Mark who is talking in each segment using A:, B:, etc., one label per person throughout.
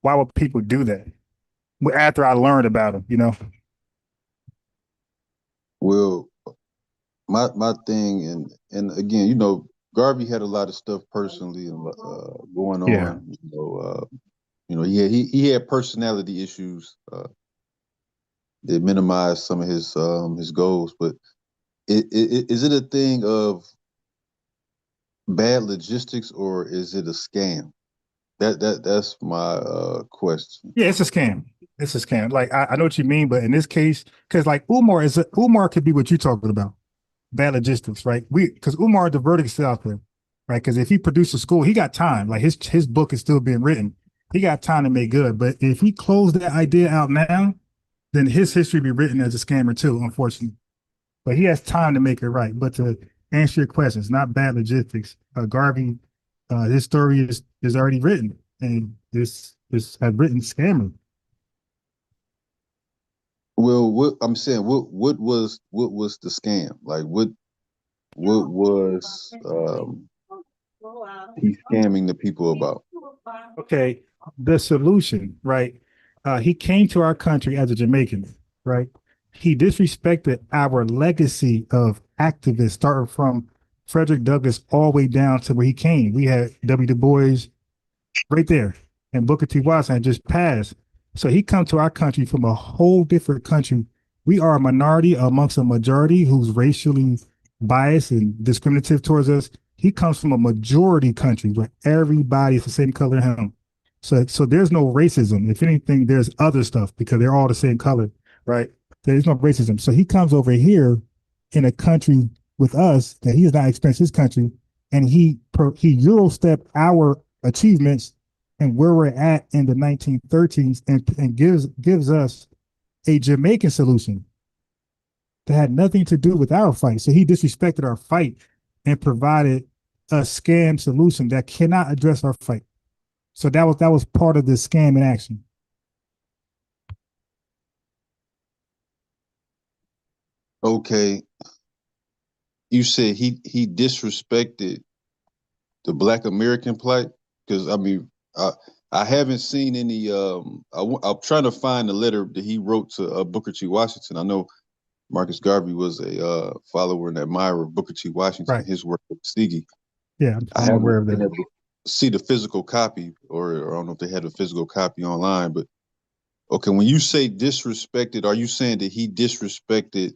A: Why would people do that? Well, after I learned about them, you know?
B: Well, my thing, and again, Garvey had a lot of stuff personally going
A: Yeah.
B: on. He had personality issues that minimized some of his goals. But is it a thing of bad logistics, or is it a scam? That's my question.
A: Yeah, it's a scam. It's a scam. Like I know what you mean, but in this case, because like Umar could be what you're talking about. Bad logistics, right? Because Umar diverted is still out there, right? Because if he produced a school, he got time. Like his book is still being written. He got time to make good. But if he closed that idea out now, then his history be written as a scammer too, unfortunately. But he has time to make it right. But to answer your questions, not bad logistics. Garvey, his story is already written, and this had written scammer.
B: Well, what I'm saying, what was the scam? Like what was he scamming the people about?
A: Okay, the solution, right? He came to our country as a Jamaican, right? He disrespected our legacy of activists, starting from Frederick Douglass all the way down to where he came. We had W. Du Bois right there, and Booker T. Washington had just passed. So he come to our country from a whole different country. We are a minority amongst a majority who's racially biased and discriminative towards us. He comes from a majority country where everybody is the same color as him. So there's no racism. If anything, there's other stuff because they're all the same color, right? There's no racism. So he comes over here in a country with us that he has not experienced his country, and he Eurostep our achievements and where we're at in the 1930s, and gives us a Jamaican solution that had nothing to do with our fight. So he disrespected our fight and provided a scam solution that cannot address our fight. So that was part of the scam in action.
B: Okay, you said he disrespected the Black American plight, because I mean, I haven't seen any. I'm trying to find the letter that he wrote to Booker T. Washington. I know Marcus Garvey was a follower and admirer of Booker T. Washington
A: Right.
B: and his work with Tuskegee.
A: Yeah,
B: I
A: I'm aware
B: haven't
A: of
B: been
A: that.
B: able to see the physical copy, or I don't know if they had a physical copy online. But okay, when you say disrespected, are you saying that he disrespected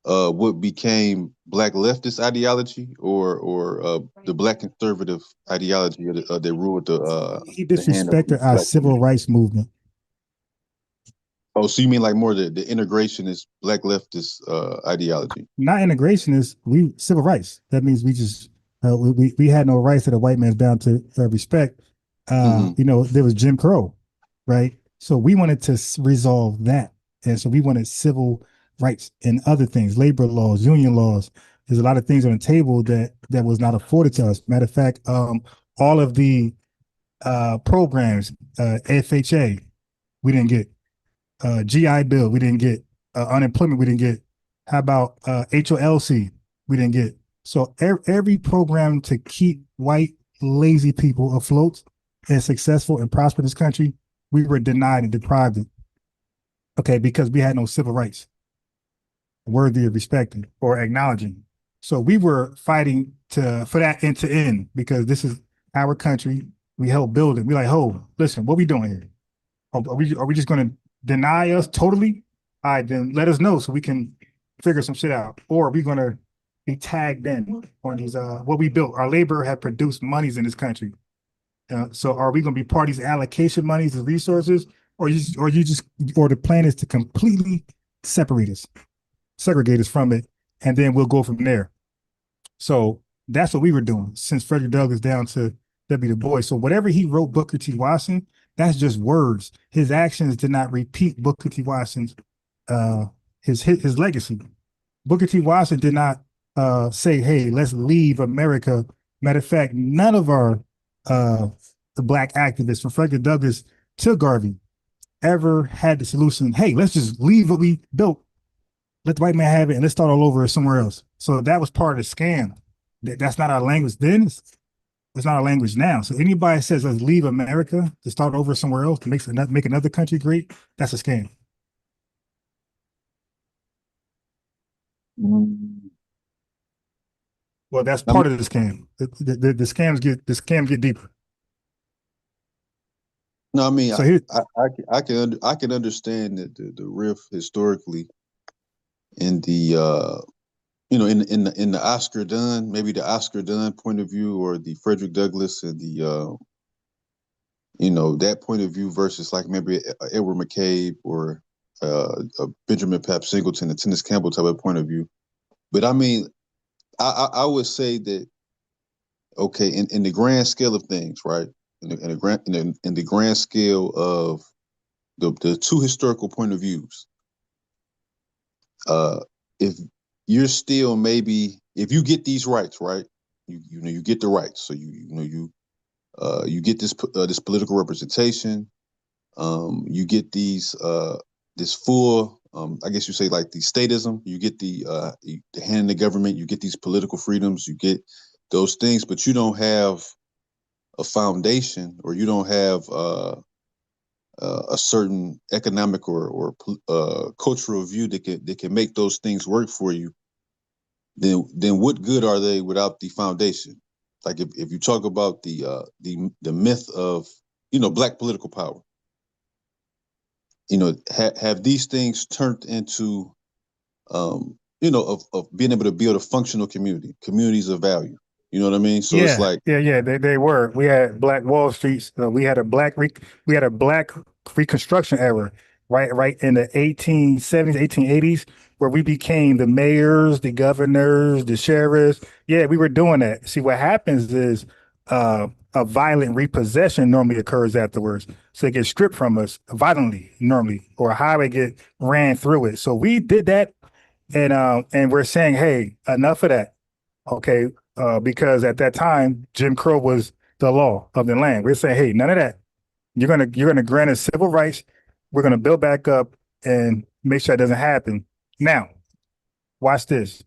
B: what became Black leftist ideology, or the Black conservative ideology that ruled
A: He
B: the hand of
A: disrespected our
B: Black
A: civil
B: women?
A: rights movement.
B: Oh, so you mean like more the integrationist Black leftist ideology?
A: Not integration is we civil rights. That means we just we had no rights that a white man's bound to respect.
B: Hmm.
A: There was Jim Crow, right? So we wanted to resolve that, and so we wanted civil rights and other things, labor laws, union laws. There's a lot of things on the table that was not afforded to us. Matter of fact, all of the programs, FHA, we didn't get. GI Bill, we didn't get. Unemployment, we didn't get. How about HOLC? We didn't get. So every program to keep white lazy people afloat and successful and prosper in this country, we were denied and deprived of. Okay, because we had no civil rights worthy of respecting or acknowledging. So we were fighting for that end to end because this is our country. We helped build it. We like, oh, listen, what we doing here? Are we just going to deny us totally? All right, then let us know so we can figure some shit out. Or are we going to be tagged in on these what we built? Our labor had produced monies in this country. So are we going to be parties allocation monies and resources, or the plan is to completely separate us, segregate us from it, and then we'll go from there. So that's what we were doing since Frederick Douglass down to W. Du Bois. So whatever he wrote Booker T. Washington, that's just words. His actions did not repeat Booker T. Washington's uh his legacy. Booker T. Washington did not say, hey, let's leave America. Matter of fact, none of our uh the black activists from Frederick Douglass to Garvey ever had the solution, hey, let's just leave what we built, let the white man have it, and let's start all over somewhere else. So that was part of the scam. That's not our language then. It's not a language now. So anybody says let's leave America to start over somewhere else to make another country great, that's a scam.
B: Mm.
A: Well, that's
B: I mean,
A: part of the scam. The scams get deeper.
B: no, I mean,
A: So here,
B: I can understand that the rift historically in the in the Oscar Dunn, maybe the Oscar Dunn point of view, or the Frederick Douglass and the that point of view versus like maybe Edward McCabe or Benjamin Pap Singleton, the Tennis Campbell type of point of view. But I mean, I would say that okay, in the grand scale of things, right? In the grand scale of the two historical point of views, uh, if you're still maybe if you get these rights, right? You get the rights, so you get this political representation. You get this full, I guess you say like the statism. You get the hand in the government. You get these political freedoms. You get those things, but you don't have a foundation, or you don't have a certain economic or cultural view that can make those things work for you. Then what good are they without the foundation? Like if you talk about the myth of black political power, have these things turned into of being able to build a functional communities of value. You know what I mean? So it's
A: yeah,
B: like,
A: yeah, yeah. They were. We had Black Wall Streets. We had a black Reconstruction era, right in the 1870s, 1880s, where we became the mayors, the governors, the sheriffs. Yeah, we were doing that. See, what happens is a violent repossession normally occurs afterwards. So it gets stripped from us violently, normally, or a highway get ran through it. So we did that, and we're saying, hey, enough of that. Okay, because at that time Jim Crow was the law of the land. We're saying, hey, none of that. You're gonna grant us civil rights. We're gonna build back up and make sure it doesn't happen. Now, watch this.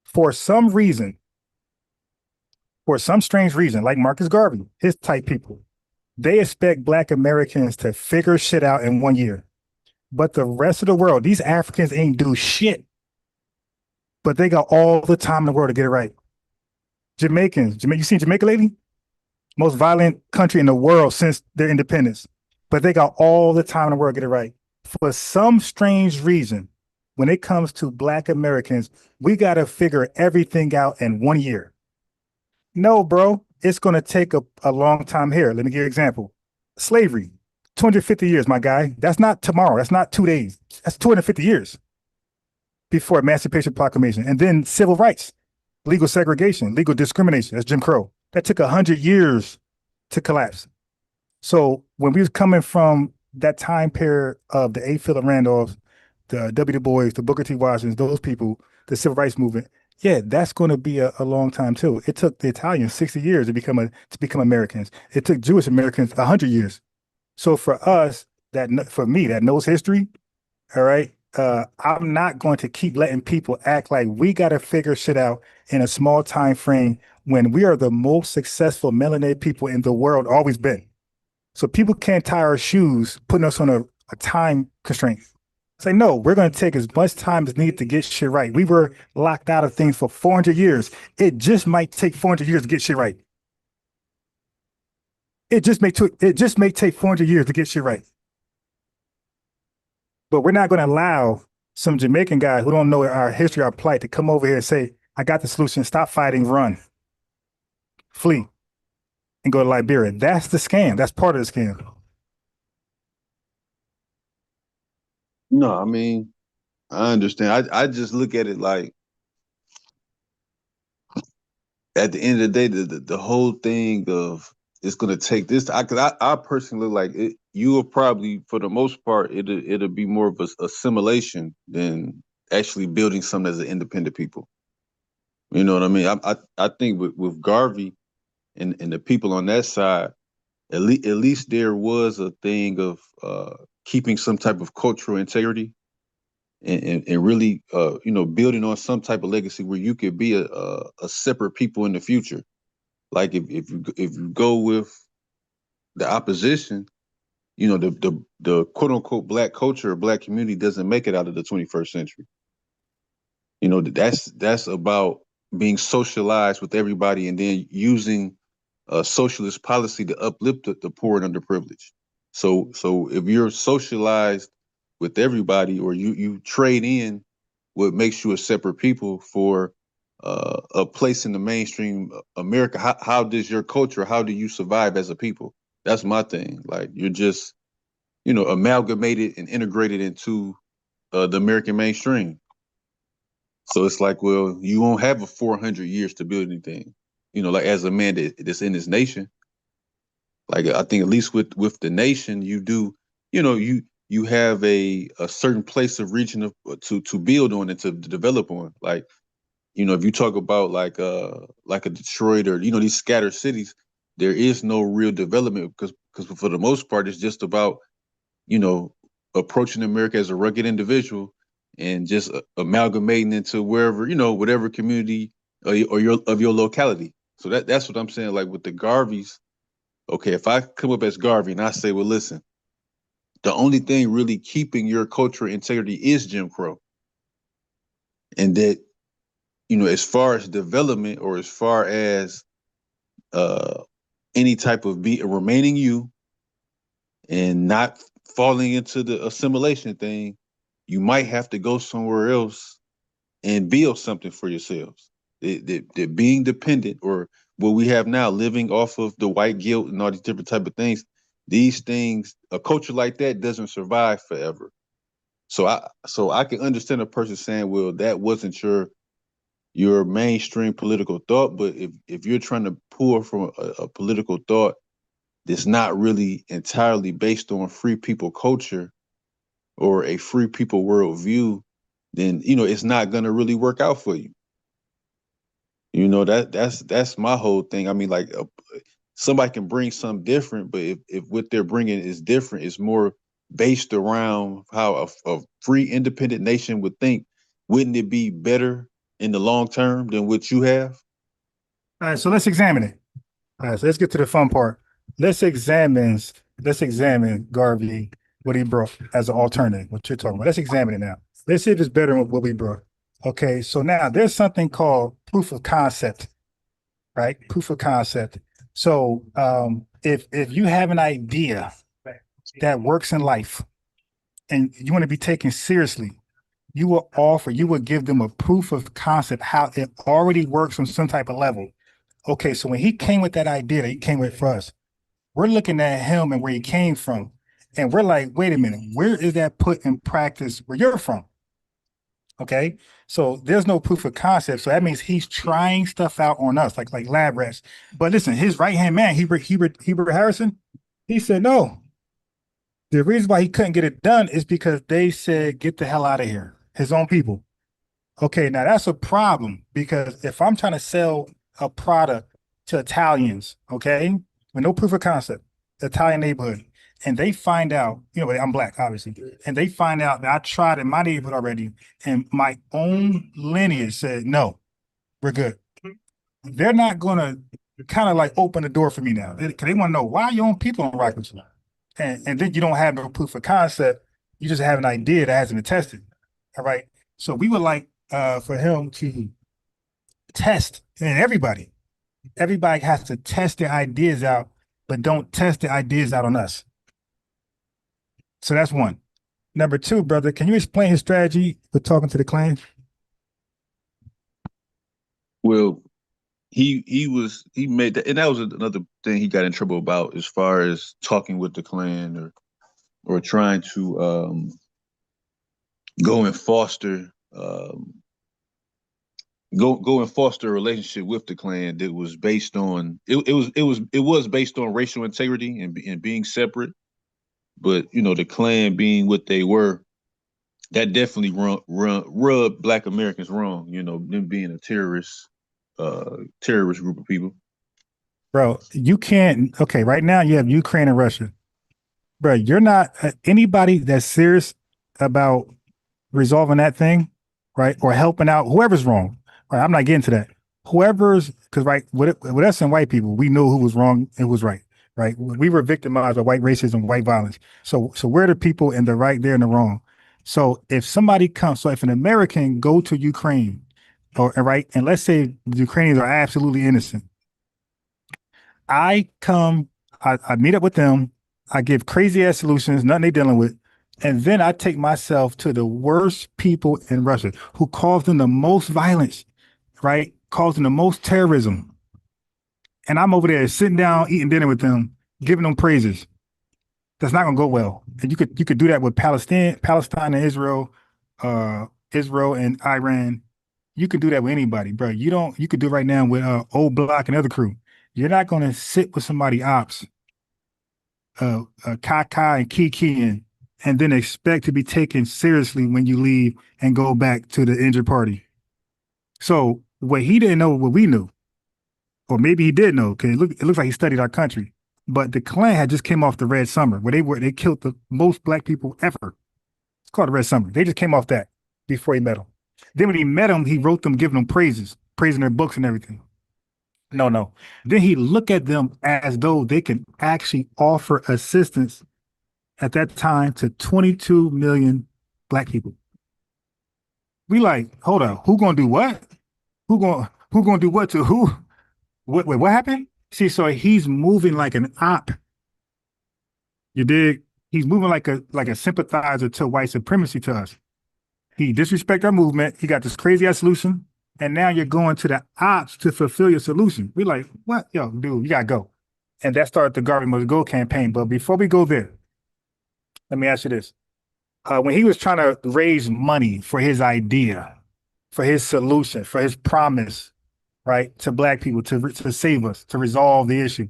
A: For some reason, for some strange reason, like Marcus Garvey, his type people, they expect Black Americans to figure shit out in 1 year. But the rest of the world, these Africans ain't do shit, but they got all the time in the world to get it right. You seen Jamaica lately? Most violent country in the world since their independence. But they got all the time in the world to get it right. For some strange reason, when it comes to Black Americans, we got to figure everything out in 1 year. No, bro, it's going to take a long time here. Let me give you an example. Slavery, 250 years, my guy. That's not tomorrow. That's not 2 days. That's 250 years before Emancipation Proclamation. And then civil rights, legal segregation, legal discrimination. That's Jim Crow. That took 100 years to collapse. So when we was coming from that time period of the A. Philip Randolph, the W. Du Bois, the Booker T. Washington, those people, the civil rights movement, yeah, that's going to be a long time too. It took the Italians 60 years to become Americans. It took Jewish Americans 100 years. So for me that knows history, all right. I'm not going to keep letting people act like we got to figure shit out in a small time frame when we are the most successful melanated people in the world, always been. So people can't tie our shoes, putting us on a time constraint. Say, no, we're going to take as much time as needed to get shit right. We were locked out of things for 400 years. It just might take 400 years to get shit right. It just may take 400 years to get shit right. But we're not going to allow some Jamaican guy who don't know our history, our plight, to come over here and say, I got the solution. Stop fighting, run, flee, and go to Liberia. That's the scam. That's part of the scam.
B: no, I mean, I understand. I just look at it like at the end of the day, the whole thing of it's going to take this. I personally look like it. You will probably, for the most part, it'll be more of a assimilation than actually building something as an independent people. You know what I mean? I think with Garvey and the people on that side, at least there was a thing of keeping some type of cultural integrity and really building on some type of legacy where you could be a separate people in the future. Like if you go with the opposition, you know, the quote unquote black culture or black community doesn't make it out of the 21st century. You know, that's about being socialized with everybody and then using socialist policy to uplift the poor and underprivileged. So if you're socialized with everybody, or you trade in what makes you a separate people for a place in the mainstream America, how does your culture, how do you survive as a people? That's my thing. Like, you're just, you know, amalgamated and integrated into the American mainstream. So it's like, well, you won't have a 400 years to build anything. You know, like, as a man that's in this nation, like, I think at least with the nation, you do, you know, you have a certain place of region to build on and to develop on. Like, you know, if you talk about like a Detroit, or, you know, these scattered cities, there is no real development, because for the most part, it's just about, you know, approaching America as a rugged individual and just amalgamating into wherever, you know, whatever community or your locality. So that's what I'm saying. Like, with the Garveys, okay, if I come up as Garvey and I say, well, listen, the only thing really keeping your cultural integrity is Jim Crow, and that, you know, as far as development, or as far as uh, any type of remaining you and not falling into the assimilation thing, you might have to go somewhere else and build something for yourselves. That being dependent, or what we have now, living off of the white guilt and all these different type of these things, a culture like that doesn't survive forever. So I can understand a person saying, well, that wasn't your mainstream political thought, but if you're trying to pull from a political thought that's not really entirely based on free people culture or a free people worldview, then, you know, it's not gonna really work out for you. You know, that's my whole thing. I mean, like, somebody can bring something different, but if what they're bringing is different, it's more based around how a free, independent nation would think. Wouldn't it be better in the long term than what you have?
A: All right, so let's examine it. All right, so let's get to the fun part. Let's examine let's examine Garvey, what he brought as an alternative, what you're talking about. Let's examine it now. Let's see if it's better than what we brought. Okay, so now there's something called proof of concept, right? Proof of concept. So if you have an idea that works in life and you want to be taken seriously, you will give them a proof of concept, how it already works on some type of level. Okay, so when he came with that idea that he came with for us, we're looking at him and where he came from. And we're like, wait a minute, where is that put in practice where you're from? Okay. So there's no proof of concept. So that means he's trying stuff out on us, like lab rats. But listen, his right-hand man, Hebert Harrison, he said no. The reason why he couldn't get it done is because they said, get the hell out of here. His own people. Okay, now that's a problem, because if I'm trying to sell a product to Italians, okay, with no proof of concept, Italian neighborhood, and they find out, you know, I'm black, obviously, and they find out that I tried in my neighborhood already, and my own lineage said, no, we're good. They're not going to kind of like open the door for me now, because they want to know why your own people don't rock with you. And then you don't have no proof of concept. You just have an idea that hasn't been tested. All right. So we would like for him to test, and everybody has to test their ideas out, but don't test the ideas out on us. So that's one. Number two, brother, can you explain his strategy for talking to the Klan?
B: Well, he made that, and that was another thing he got in trouble about, as far as talking with the Klan, or trying to go and foster go and foster a relationship with the Klan that was based on it was based on racial integrity and being separate. But, you know, the Klan being what they were, that definitely rubbed Black Americans wrong. You know, them being a terrorist group of people.
A: Bro, you can't, okay, right now you have Ukraine and Russia. Bro, you're not anybody that's serious about resolving that thing, right? Or helping out whoever's wrong. Right? I'm not getting to that. whoever's because right with us and white people, we know who was wrong and who was right. Right, we were victimized by white racism, white violence. So we're the people in the right, they're in the wrong. So if somebody comes, so if an American go to Ukraine, or right, and let's say the Ukrainians are absolutely innocent, I come, I meet up with them, I give crazy ass solutions, nothing they dealing with, and then I take myself to the worst people in Russia who caused them the most violence, right? Causing the most terrorism. And I'm over there sitting down, eating dinner with them, giving them praises. That's not gonna go well. And you could do that with Palestine and Israel, Israel and Iran. You could do that with anybody, bro. You could do it right now with Old Block and other crew. You're not gonna sit with somebody ops, Kaka and Kiki and then expect to be taken seriously when you leave and go back to the injured party. So what he didn't know, what we knew, or maybe he did know, because it looks like he studied our country. But the Klan had just came off the Red Summer, where they killed the most black people ever. It's called the Red Summer. They just came off that before he met them. Then when he met them, he wrote them, giving them praises, praising their books and everything. No, no. Then he looked at them as though they can actually offer assistance at that time to 22 million black people. We like, hold on, who gonna do what? Who gonna do what to who? What happened? See, so he's moving like an op. You dig? He's moving like a sympathizer to white supremacy to us. He disrespect our movement. He got this crazy ass solution, and now you're going to the ops to fulfill your solution. We like, what? Yo, dude, you gotta go. And that started the Garvey Must Go campaign. But before we go there, let me ask you this. When he was trying to raise money for his idea, for his solution, for his promise, right, to black people to save us, to resolve the issue,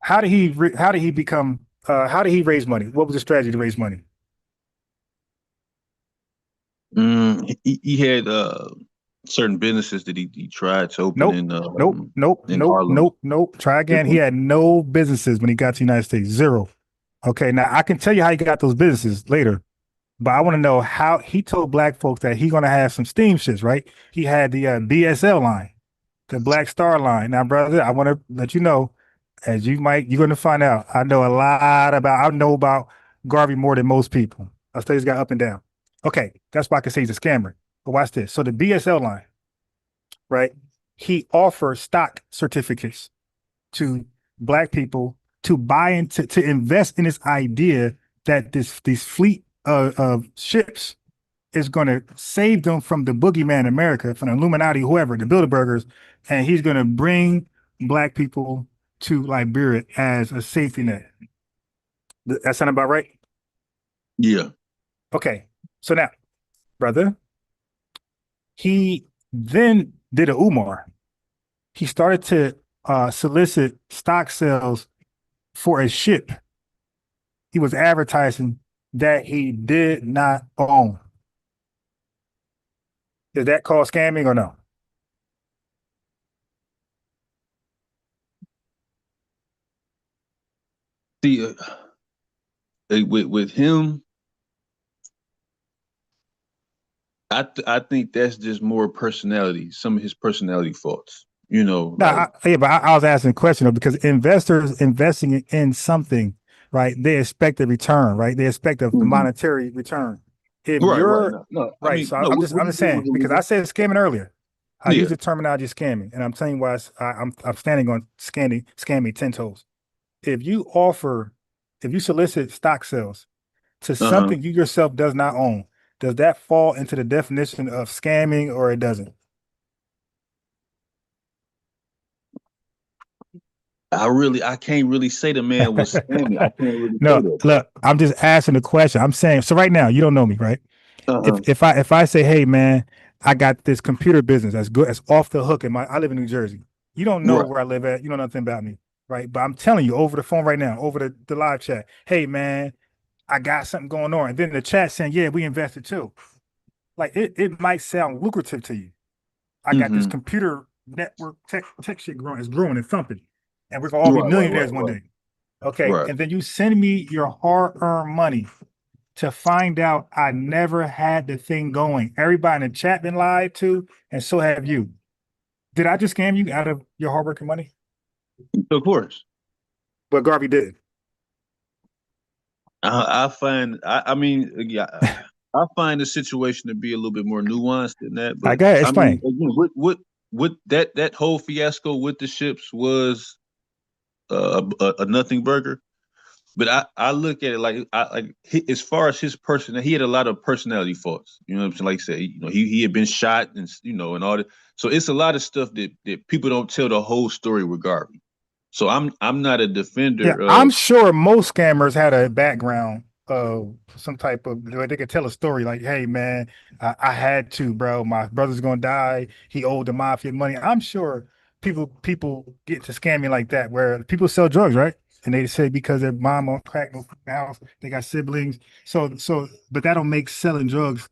A: how did he become how did he raise money? What was the strategy to raise money?
B: He had certain businesses that he tried to open
A: Nope. Nope. Nope.
B: in
A: Nope.
B: Harlem.
A: Nope. Nope. Try again. He had no businesses when he got to the United States. Zero. Okay. Now I can tell you how he got those businesses later, but I want to know how he told black folks that he gonna have some steamships, right? He had the BSL line, the Black Star line. Now, brother, I want to let you know, as you're gonna find out. I know about Garvey more than most people. I studies got up and down. Okay, that's why I can say he's a scammer. But watch this. So the BSL line, right? He offers stock certificates to black people to buy into to invest in this idea that this fleet of ships is going to save them from the boogeyman in America, from the Illuminati, whoever, the Bilderbergers, and he's going to bring black people to Liberia as a safety net. That sound about right?
B: Yeah.
A: Okay. So now, brother, he then did a Umar. He started to solicit stock sales for a ship he was advertising that he did not own. Is that called scamming or no?
B: See, with him, I think that's just more personality. Some of his personality faults. You know,
A: No,
B: like
A: yeah, but I was asking a question though, because investors investing in something, right? They expect a return, right? They expect a
B: mhm.
A: monetary return. If
B: Right.
A: you're
B: No, no. I
A: right,
B: mean,
A: so
B: no.
A: I'm
B: What
A: just
B: he's doing
A: saying because I
B: is
A: said scamming earlier. I use
B: yeah.
A: the terminology scamming, and I'm telling you why I'm standing on scamming 10 toes. If you offer, if you solicit stock sales to
B: Uh huh.
A: something you yourself does not own, does that fall into the definition of scamming or it doesn't?
B: I can't really say the man was scamming. I can't really say
A: No,
B: that.
A: look, I'm just asking the question. I'm saying, so right now, you don't know me, right?
B: Uh
A: If
B: huh.
A: if I say, hey man, I got this computer business that's good, that's off the hook. I live in New Jersey. You don't know
B: Right.
A: where I live at. You know nothing about me, right? But I'm telling you over the phone right now, over the live chat. Hey man, I got something going on. And then the chat saying, yeah, we invested too. Like it might sound lucrative to you. I got this
B: Mm-hmm.
A: computer network tech shit growing. It's growing and thumping, and we're gonna all be
B: Right. Right.
A: millionaires
B: Right.
A: one
B: Right.
A: day. Okay,
B: Right.
A: and then you send me your hard-earned money to find out I never had the thing going. Everybody in the chat been lied to, and so have you. Did I just scam you out of your hard work and money?
B: Of course.
A: But Garvey did.
B: I find, I mean, yeah, I find the situation to be a little bit more nuanced than that.
A: I
B: But
A: got
B: I mean,
A: explain.
B: again, what that whole fiasco with the ships was a nothing burger. But I look at it like as far as his person, he had a lot of personality faults. You know what I'm saying? Like I said, he had been shot and and all that. So it's a lot of stuff that people don't tell the whole story regarding. So I'm not a
A: Yeah,
B: defender
A: I'm
B: of.
A: sure most scammers had a background of some type of where they could tell a story like, "Hey, man, I had to, bro. My brother's gonna die. He owed the mafia money." I'm sure people get to scamming like that, where people sell drugs, right? And they say because their mom on crack no food in the house, they got siblings. But that don't make selling drugs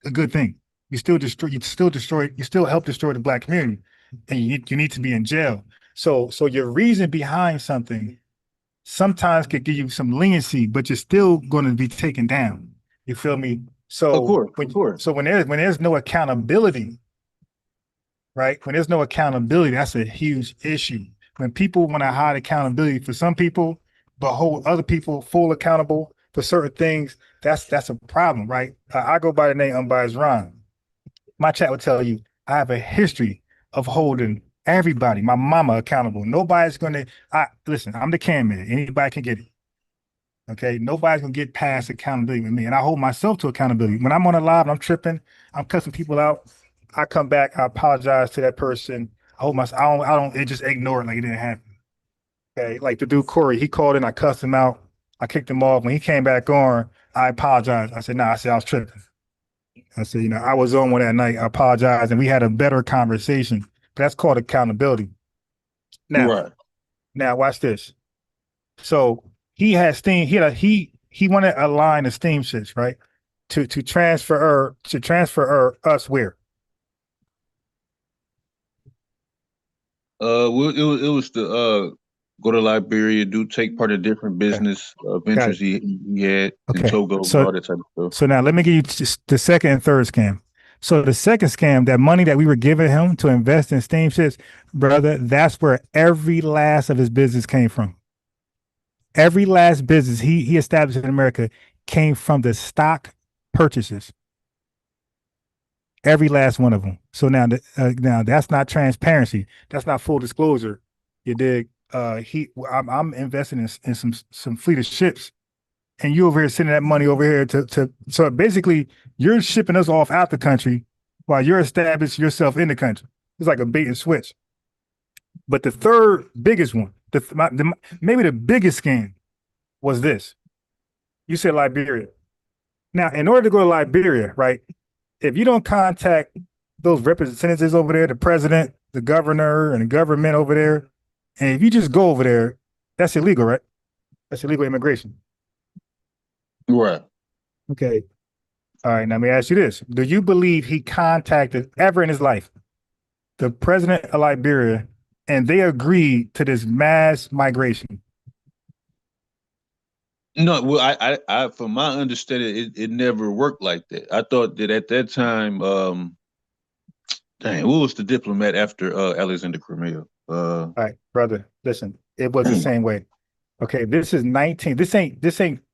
A: a good thing. You still help destroy the black community, and you need to be in jail. So your reason behind something sometimes could give you some leniency, but you're still going to be taken down. You feel me?
B: Of
A: So
B: course, of course.
A: when there's no accountability, right? When there's no accountability, that's a huge issue. When people want to hide accountability for some people, but hold other people full accountable for certain things, that's a problem, right? I go by the name Unbiased Ron. My chat would tell you I have a history of holding everybody, my mama accountable. Nobody's gonna I listen, I'm the can man. Anybody can get it. Okay. Nobody's gonna get past accountability with me. And I hold myself to accountability. When I'm on a live and I'm tripping, I'm cussing people out. I come back, I apologize to that person. I hold myself, I don't it just ignore it like it didn't happen. Okay. Like the dude Corey, he called in, I cussed him out, I kicked him off. When he came back on, I apologized. I said, nah, I said I was tripping. I said, I was on one that night. I apologize. And we had a better conversation. That's called accountability. Now,
B: Right.
A: now watch this. So he had steam, he wanted a line of steamships, right? To transfer us where?
B: Well, it was the go to Liberia, do take part in different
A: Okay,
B: business
A: got
B: ventures
A: it.
B: he had in
A: Okay.
B: Togo and
A: So
B: all that type of stuff.
A: so now let me give you just the second and third scam. So the second scam, that money that we were giving him to invest in steamships, brother, that's where every last of his business came from. Every last business he established in America came from the stock purchases. Every last one of them. So now that's not transparency. That's not full disclosure. You dig? I'm investing in some fleet of ships, and you over here sending that money over here to. So basically, you're shipping us off out the country while you're establishing yourself in the country. It's like a bait and switch. But the third biggest one, maybe the biggest scam was this. You said Liberia. Now, in order to go to Liberia, right? If you don't contact those representatives over there, the president, the governor, and the government over there, and if you just go over there, that's illegal, right? That's illegal immigration.
B: Right.
A: Okay. All right. Now, let me ask you this. Do you believe he contacted ever in his life the president of Liberia and they agreed to this mass migration?
B: No, well, from my understanding, it never worked like that. I thought that at that time, dang, what was the diplomat after Alexander Crimea?
A: All right, brother, listen, it was the same way. Okay, this is 19. This ain't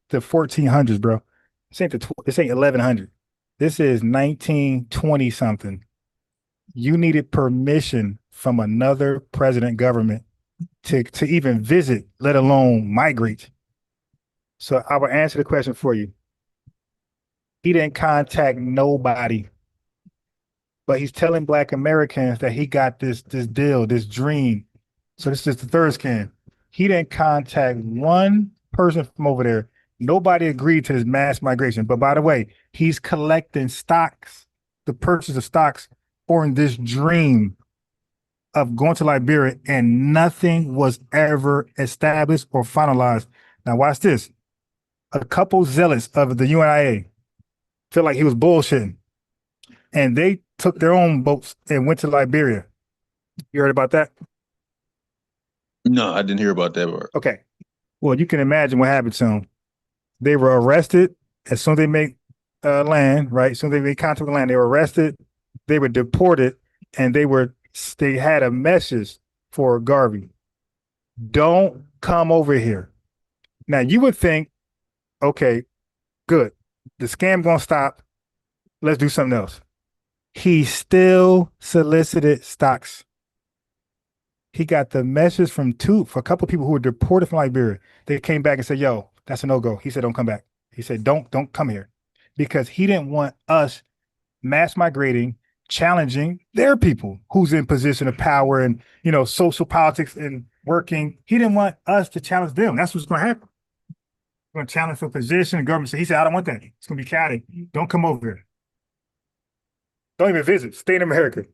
A: the 1400s, bro. This ain't 1100. This is 1920 something. You needed permission from another president government to even visit, let alone migrate. So I will answer the question for you. He didn't contact nobody, but he's telling Black Americans that he got this deal, this dream. So this is the third scam. He didn't contact one person from over there. Nobody agreed to this mass migration. But by the way, he's collecting stocks, the purchase of stocks for this dream of going to Liberia, and nothing was ever established or finalized. Now watch this. A couple zealots of the UNIA feel like he was bullshitting, and they took their own boats and went to Liberia. You heard about that?
B: no, I didn't hear about that part.
A: Okay. Well, you can imagine what happened to them. They were arrested as soon as they make land, right? As soon as they made contact with land, they were arrested, they were deported, and they were they had a message for Garvey. Don't come over here. Now you would think, okay, good. The scam gonna stop. Let's do something else. He still solicited stocks. He got the message from for a couple of people who were deported from Liberia. They came back and said, "Yo, that's a no-go." He said, "Don't come back." He said, "Don't come here," because he didn't want us mass migrating, challenging their people who's in position of power and social politics and working. He didn't want us to challenge them. That's what's going to happen. We're going to challenge for position. The government said, he said, "I don't want that. It's going to be chaotic. Don't come over here. Don't even visit. Stay in America."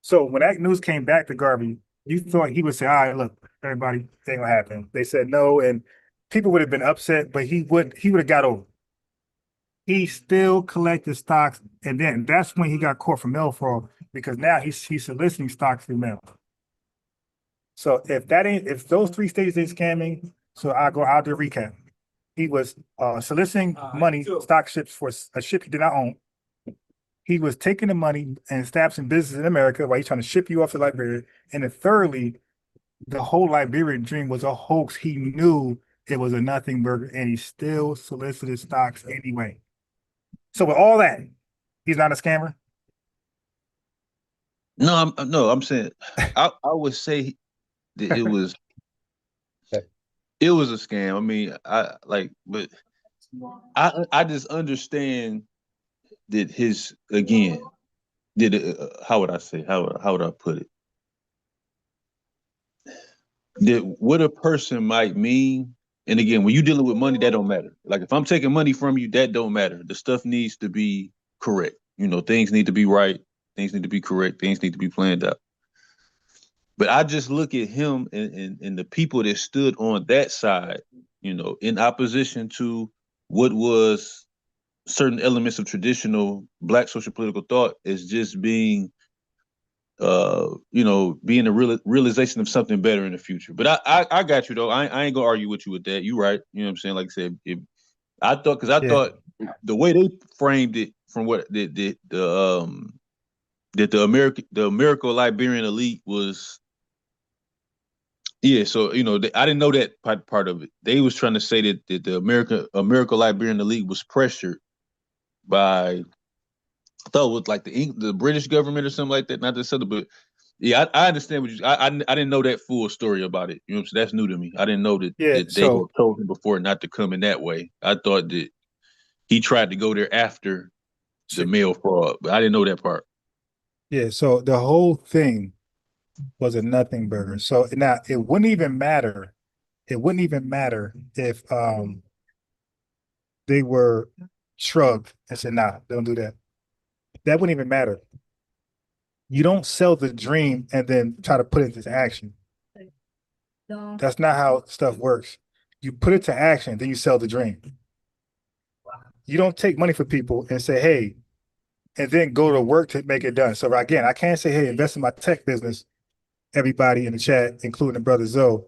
A: So when that news came back to Garvey, you thought he would say, "All right, look, everybody, it ain't gonna happen." They said no, and people would have been upset, but he would have got over. He still collected stocks, and then that's when he got caught for mail fraud because now he's soliciting stocks through mail. So if those three stages ain't scamming, so I'll do a recap. He was soliciting money, stock ships for a ship he did not own. He was taking the money and establishing business in America while he's trying to ship you off to Liberia. And then thirdly, the whole Liberian dream was a hoax. He knew it was a nothing burger, and he still solicited stocks anyway. So with all that, he's not a scammer.
B: I'm saying I would say that it was a scam. I mean, but I just understand that his again did how would I say how would I put it, that what a person might mean. And again, when you're dealing with money, that don't matter. Like if I'm taking money from you, that don't matter. The stuff needs to be correct. Things need to be right. Things need to be correct. Things need to be planned out. But I just look at him and the people that stood on that side, in opposition to what was certain elements of traditional Black social political thought as just being, being a realization of something better in the future. But I got you though. I ain't gonna argue with you with that. You right. You know what I'm saying? Like I said, I
A: Yeah,
B: thought the way they framed it from what that the American Liberian elite was. Yeah, so I didn't know that part of it. They was trying to say that the American Liberian elite was pressured by, I thought it was like the British government or something like that. Not this other, but yeah, I understand what I didn't know that full story about it. You know what I'm saying? That's new to me. I didn't know
A: yeah.
B: that they had
A: So
B: told him before not to come in that way. I thought that he tried to go there after the mail fraud, but I didn't know that part.
A: yeah, so the whole thing was a nothing burger. So now it wouldn't even matter. It wouldn't even matter if they were shrugged and said, "Nah, don't do that." That wouldn't even matter. You don't sell the dream and then try to put it into action. That's not how stuff works. You put it to action, then you sell the dream. You don't take money for people and say, "Hey," and then go to work to make it done. So again, I can't say, "Hey, invest in my tech business," everybody in the chat, including the brother Zoe,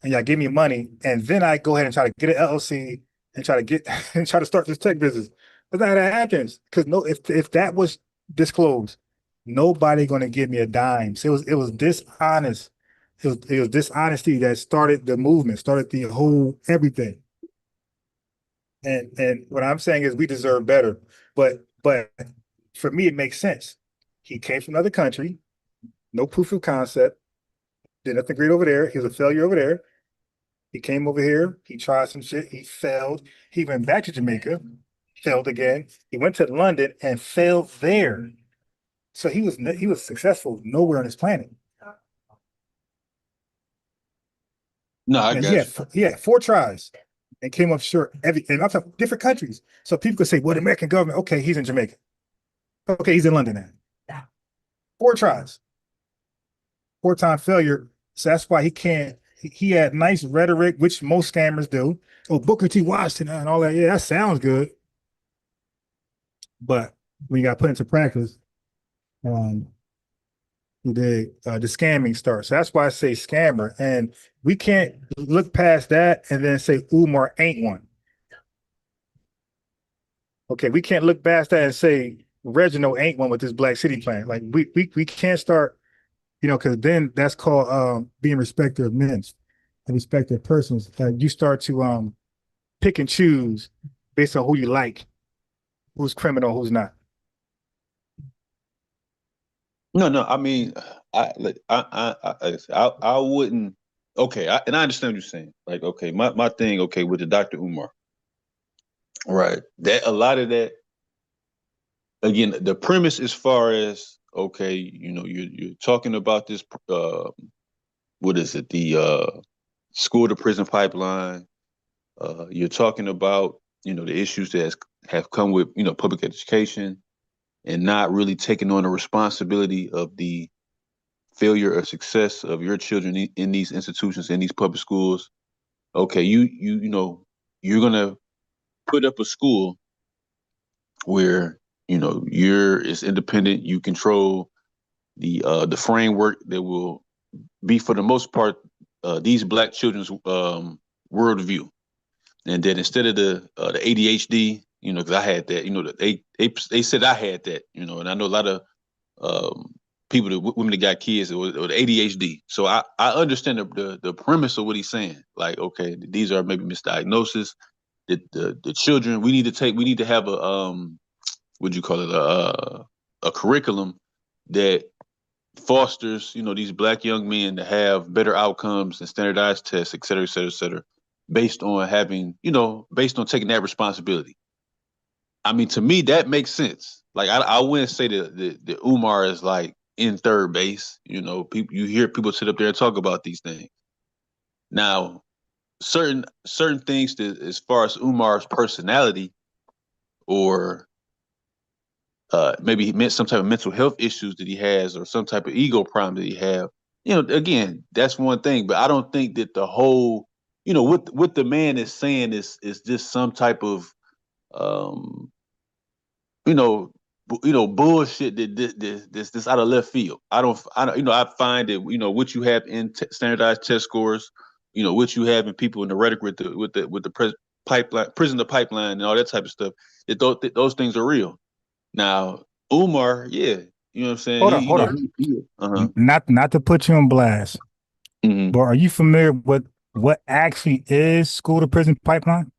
A: and y'all give me money, and then I go ahead and try to get an LLC and try to get and try to start this tech business. That's not how that happens. Because no, if that was disclosed, nobody gonna give me a dime. So it was dishonest. It was dishonesty that started the movement, started the whole everything. And what I'm saying is we deserve better. But for me, it makes sense. He came from another country, no proof of concept, did nothing great over there. He was a failure over there. He came over here. He tried some shit. He failed. He went back to Jamaica, failed again. He went to London and failed there. So he was successful nowhere on this planet.
B: No, I
A: And
B: got you.
A: he had four tries and came up short. And I'm talking different countries. So people could say, "Well, the American government, okay, he's in Jamaica. Okay, he's in London now." Four tries, four-time failure. So that's why he can't. He had nice rhetoric, which most scammers do. Oh, Booker T. Washington and all that. Yeah, that sounds good. But when you got put into practice, um, the scamming starts. So that's why I say scammer. And we can't look past that and then say Umar ain't one. Okay, we can't look past that and say Reginald ain't one with this Black City plan. Like we can't start because then that's called being respecter of men and respecter of persons. You start to pick and choose based on who you like, who's criminal, who's not.
B: No, no. I mean, I wouldn't. Okay, and I understand what you're saying. Like, okay, my thing, okay, with the Dr. Umar, right? That a lot of that, again, the premise as far as okay, you're talking about this. What is it? The school to prison pipeline. You're talking about the issues that have come with public education and not really taking on the responsibility of the failure or success of your children in these institutions, in these public schools. Okay, you're gonna put up a school where you're it's independent. You control the framework that will be for the most part these black children's worldview, and then instead of the ADHD, because I had that, they said I had that, and I know a lot of um, people, women that got kids with ADHD. So I understand the premise of what he's saying. Like, okay, these are maybe misdiagnoses. The children we need to have a what do you call it a curriculum that fosters these black young men to have better outcomes and standardized tests, et cetera, et cetera, et cetera, based on having based on taking that responsibility. I mean, to me, that makes sense. Like, I wouldn't say that the Umar is like in third base. People you hear people sit up there and talk about these things. Now, certain things that, as far as Umar's personality, or maybe he meant some type of mental health issues that he has, or some type of ego problem that he have. Again, that's one thing. But I don't think that the whole, what the man is saying is just some type of um, you know, bullshit that this out of left field. I find that what you have in standardized test scores, what you have in people in the rhetoric with the pipeline, prison to pipeline, and all that type of stuff. Those things are real. Now, Umar, yeah, you know what I'm saying.
A: Hold on, hold on.
B: Uh-huh.
A: Not to put you on blast,
B: Mm-hmm.
A: but are you familiar with what actually is school to prison pipeline?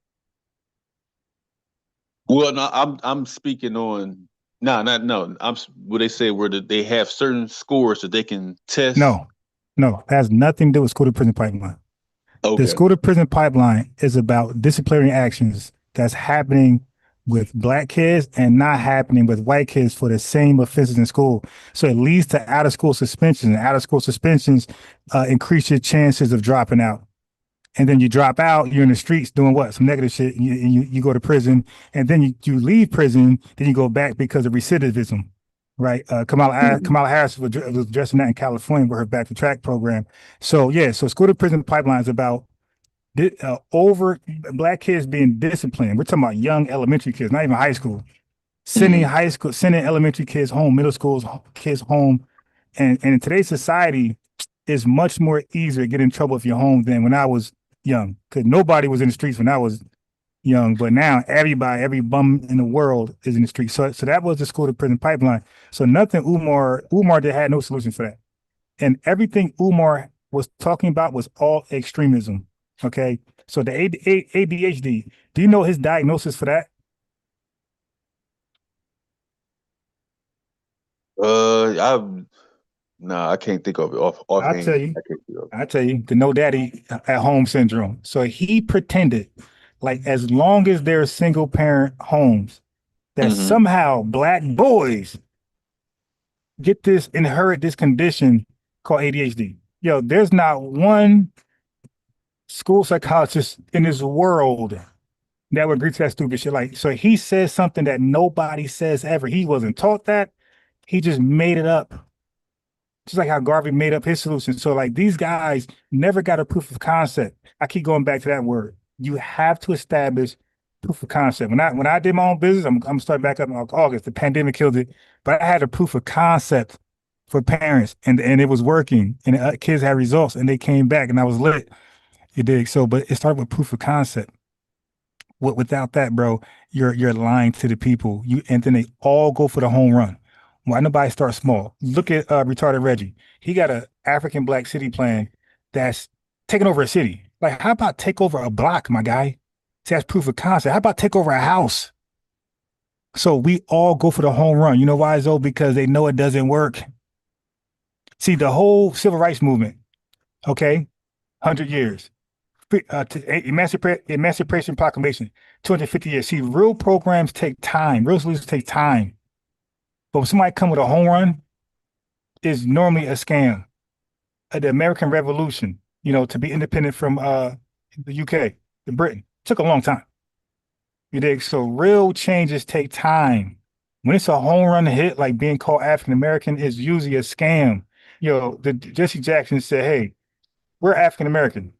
B: Well, no, I'm speaking on no, not no. I'm what they say where they have certain scores that they can test.
A: No, no, it has nothing to do with school to prison pipeline. The
B: Okay.
A: school to prison pipeline is about disciplinary actions that's happening with black kids and not happening with white kids for the same offenses in school. So it leads to out of school suspensions, and out of school suspensions increase your chances of dropping out. And then you drop out, you're in the streets doing what? Some negative shit. And you go to prison, and then you leave prison, then you go back because of recidivism, right?
B: Mm-hmm.
A: Kamala Harris was addressing that in California with her Back to Track program. So yeah, so school to prison pipeline is about over black kids being disciplined. We're talking about young elementary kids, not even high school.
B: Mm-hmm.
A: Sending elementary kids home, middle schools kids home, and in today's society, it's much more easier to get in trouble if you're home than when I was young. Because nobody was in the streets when I was young, but now everybody, every bum in the world is in the streets. So that was the school to prison pipeline. So nothing Umar did had no solution for that. And everything Umar was talking about was all extremism. Okay. So the ADHD, do you know his diagnosis for that?
B: I Nah, I can't think of it
A: I'll tell
B: offhand.
A: you.
B: I can't think of
A: I tell you, the no daddy at home syndrome. So he pretended like as long as there are single parent homes,
B: it.
A: that
B: Mm-hmm.
A: somehow black boys inherit this condition called ADHD. Yo, there's not one school psychologist in this world that would agree to that stupid shit. Like, so he says something that nobody says ever. He wasn't taught that. He just made it up. Just like how Garvey made up his solution. So like these guys never got a proof of concept. I keep going back to that word. You have to establish proof of concept. When I did my own business, I'm starting back up in August. The pandemic killed it, but I had a proof of concept for parents, and it was working, and kids had results, and they came back, and I was lit. You dig? So, but it started with proof of concept. Without that, bro, you're lying to the people. And then they all go for the home run. Why nobody start small? Look at retarded Reggie. He got a African Black city plan that's taking over a city. Like, how about take over a block, my guy? See, that's proof of concept. How about take over a house? So we all go for the home run. You know why, Zoe? Because they know it doesn't work. See, the whole civil rights movement, okay, 100 years. Emancipation Proclamation, 250 years. See, real programs take time. Real solutions take time. But when somebody come with a home run, is normally a scam. The American Revolution, to be independent from the UK, the Britain, took a long time. You dig? So real changes take time. When it's a home run hit, like being called African American, is usually a scam. Jesse Jackson said, "Hey, we're African American."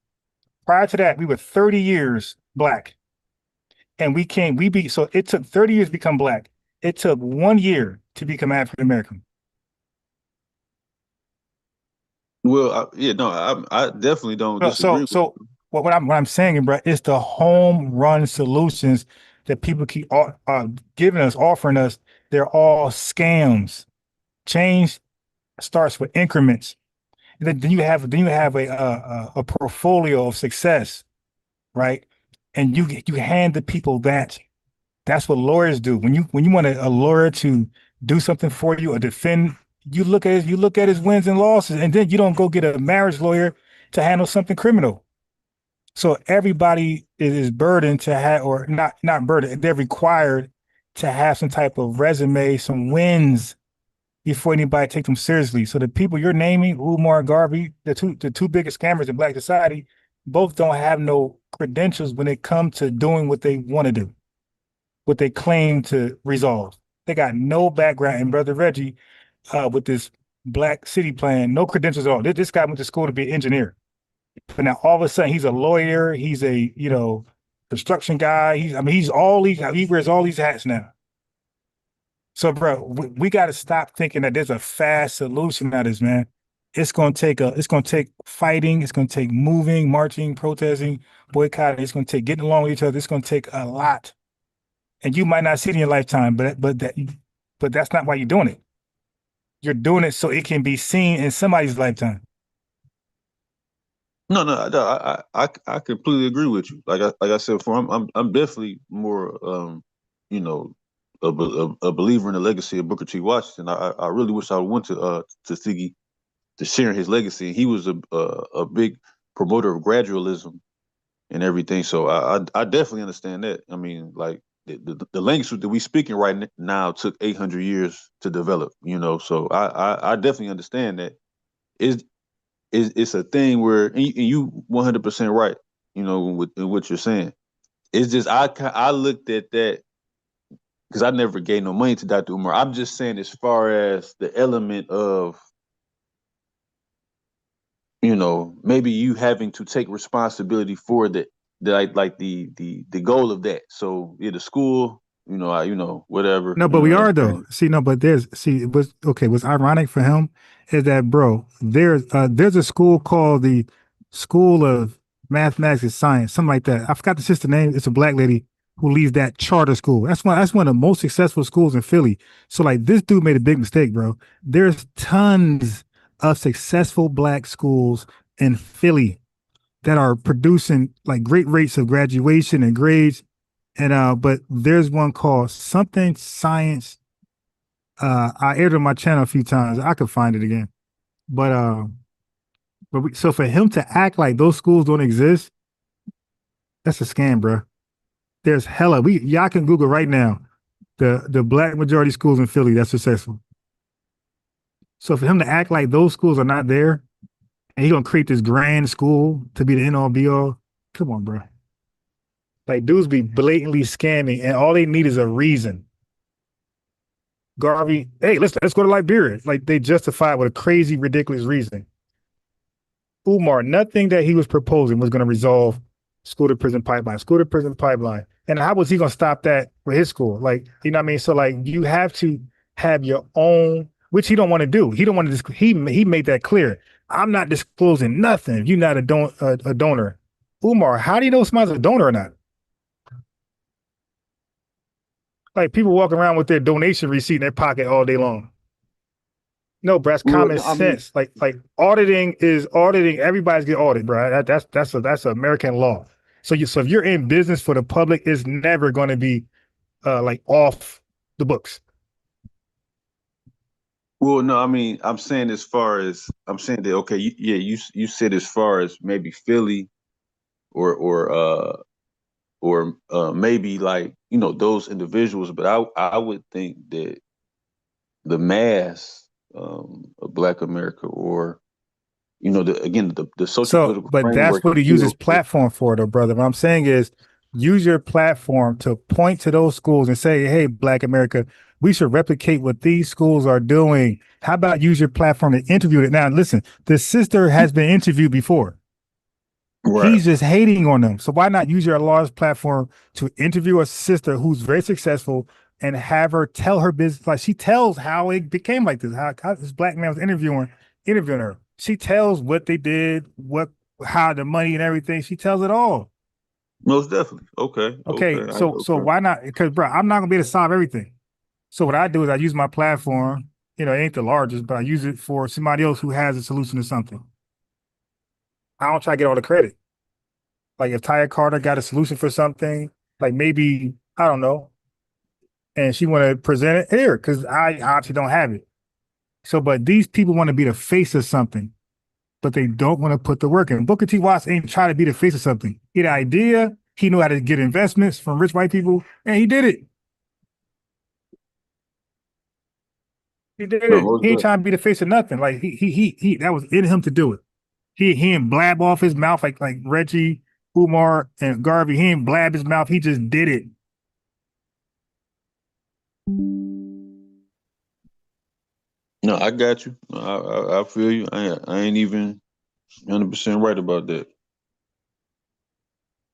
A: Prior to that, we were 30 years black. And so it took 30 years to become black. It took 1 year to become African American.
B: Well, yeah, no, I definitely don't disagree with
A: So
B: you.
A: what I'm saying, bro, is the home run solutions that people keep giving us, offering us. They're all scams. Change starts with increments. Then you have a portfolio of success, right? And you hand the people that. That's what lawyers do. When you want a lawyer to do something for you or defend, you look at his wins and losses, and then you don't go get a marriage lawyer to handle something criminal. So everybody is burdened to have, or not burdened, they're required to have some type of resume, some wins before anybody take them seriously. So the people you're naming, Umar Garvey, the two biggest scammers in Black society, both don't have no credentials when it comes to doing what they want to do, what they claim to resolve. They got no background. And Brother Reggie, with this Black city plan, no credentials at all. This guy went to school to be an engineer, but now all of a sudden he's a lawyer. He's a construction guy. He wears all these hats now. So, bro, we got to stop thinking that there's a fast solution to this, man. It's gonna take fighting. It's gonna take moving, marching, protesting, boycotting. It's gonna take getting along with each other. It's gonna take a lot, and you might not see it in your lifetime, but that's not why you're doing it. You're doing it so it can be seen in somebody's lifetime.
B: No, no, no, I completely agree with you. Like I said before, I'm definitely more you know, a believer in the legacy of Booker T. Washington. I really wish I went to Siggy to share his legacy. He was a big promoter of gradualism and everything. So I definitely understand that. I mean, like the language that we speaking right now took 800 years to develop. So I definitely understand that. It's a thing where and you 100% right. With what you're saying. It's just I looked at that because I never gave no money to Dr. Umar. I'm just saying as far as the element of maybe you having to take responsibility for the goal of that. So yeah, the school, whatever,
A: No, but we
B: that's
A: are though.
B: fine.
A: See, no, but it was okay. What's ironic for him is that, bro, there's a school called the School of Mathematics and Science, something like that. I forgot the sister name. It's a black lady who leads that charter school. That's one of the most successful schools in Philly. So like this dude made a big mistake, bro. There's tons of successful black schools in Philly that are producing like great rates of graduation and grades. And but there's one called something science. I aired it on my channel a few times. I could find it again. But so for him to act like those schools don't exist, that's a scam, bro. There's hella y'all can Google right now the black majority schools in Philly that's successful. So for him to act like those schools are not there and he gonna create this grand school to be the end all be all, come on, bro. Like dudes be blatantly scamming, and all they need is a reason. Garvey, hey, let's go to Liberia. Like they justify it with a crazy, ridiculous reason. Umar, nothing that he was proposing was going to resolve school to prison pipeline, school to prison pipeline. And how was he going to stop that with his school? Like, you know what I mean? So like you have to have your own, which he don't want to do. He don't want to. He made that clear. I'm not disclosing nothing. You're not a donor. Umar, how do you know somebody's a donor or not? Like people walk around with their donation receipt in their pocket all day long. No, bro, that's
B: Well,
A: common
B: I mean,
A: sense. Like auditing is auditing. Everybody's get audited, bro. That's American law. So if you're in business for the public, it's never going to be like off the books.
B: well, no, I mean, I'm saying as far as I'm saying that okay, yeah, you said as far as maybe Philly or maybe like those individuals, but I would think that the mass of Black America or the social
A: So,
B: political
A: but that's
B: framework
A: what he uses
B: still.
A: platform for, though, brother. What I'm saying is use your platform to point to those schools and say, hey, Black America, we should replicate what these schools are doing. How about use your platform to interview it? Now, listen, the sister has been interviewed before.
B: Right.
A: He's just hating on them. So why not use your large platform to interview a sister who's very successful and have her tell her business? Like she tells how it became like this, how this black man was interviewing her. She tells what they did, how the money and everything. She tells it all.
B: Most definitely. Okay.
A: Okay,
B: Okay.
A: so
B: Okay.
A: why not? Because bro, I'm not gonna be able to solve everything. So what I do is I use my platform. It ain't the largest, but I use it for somebody else who has a solution to something. I don't try to get all the credit. Like if Taya Carter got a solution for something, like maybe I don't know, and she want to present it here because I obviously don't have it. So, but these people want to be the face of something, but they don't want to put the work in. Booker T. Watts ain't trying to be the face of something. He had an idea. He knew how to get investments from rich white people, and he did it. He did
B: No,
A: it.
B: most
A: He ain't
B: definitely.
A: trying to be the face of nothing. Like he that was in him to do it. He ain't blab off his mouth like Reggie, Umar, and Garvey. He ain't blab his mouth. He just did it.
B: No, I got you. I feel you. I ain't even 100% right about that.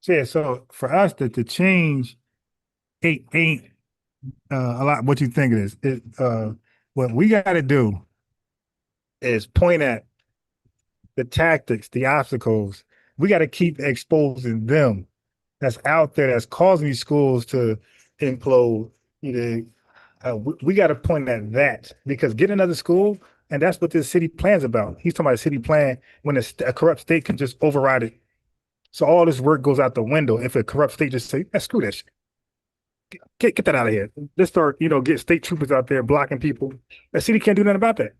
A: So, yeah, so for us to change ain't a lot what you think it is. What we got to do is point at the tactics, the obstacles. We got to keep exposing them that's out there that's causing these schools to implode. You know, we got to point at that because get another school, and that's what this city plan's about. He's talking about a city plan when a corrupt state can just override it. So all this work goes out the window if a corrupt state just say, screw that shit. Get that out of here. Let's start, get state troopers out there blocking people. The city can't do nothing about that.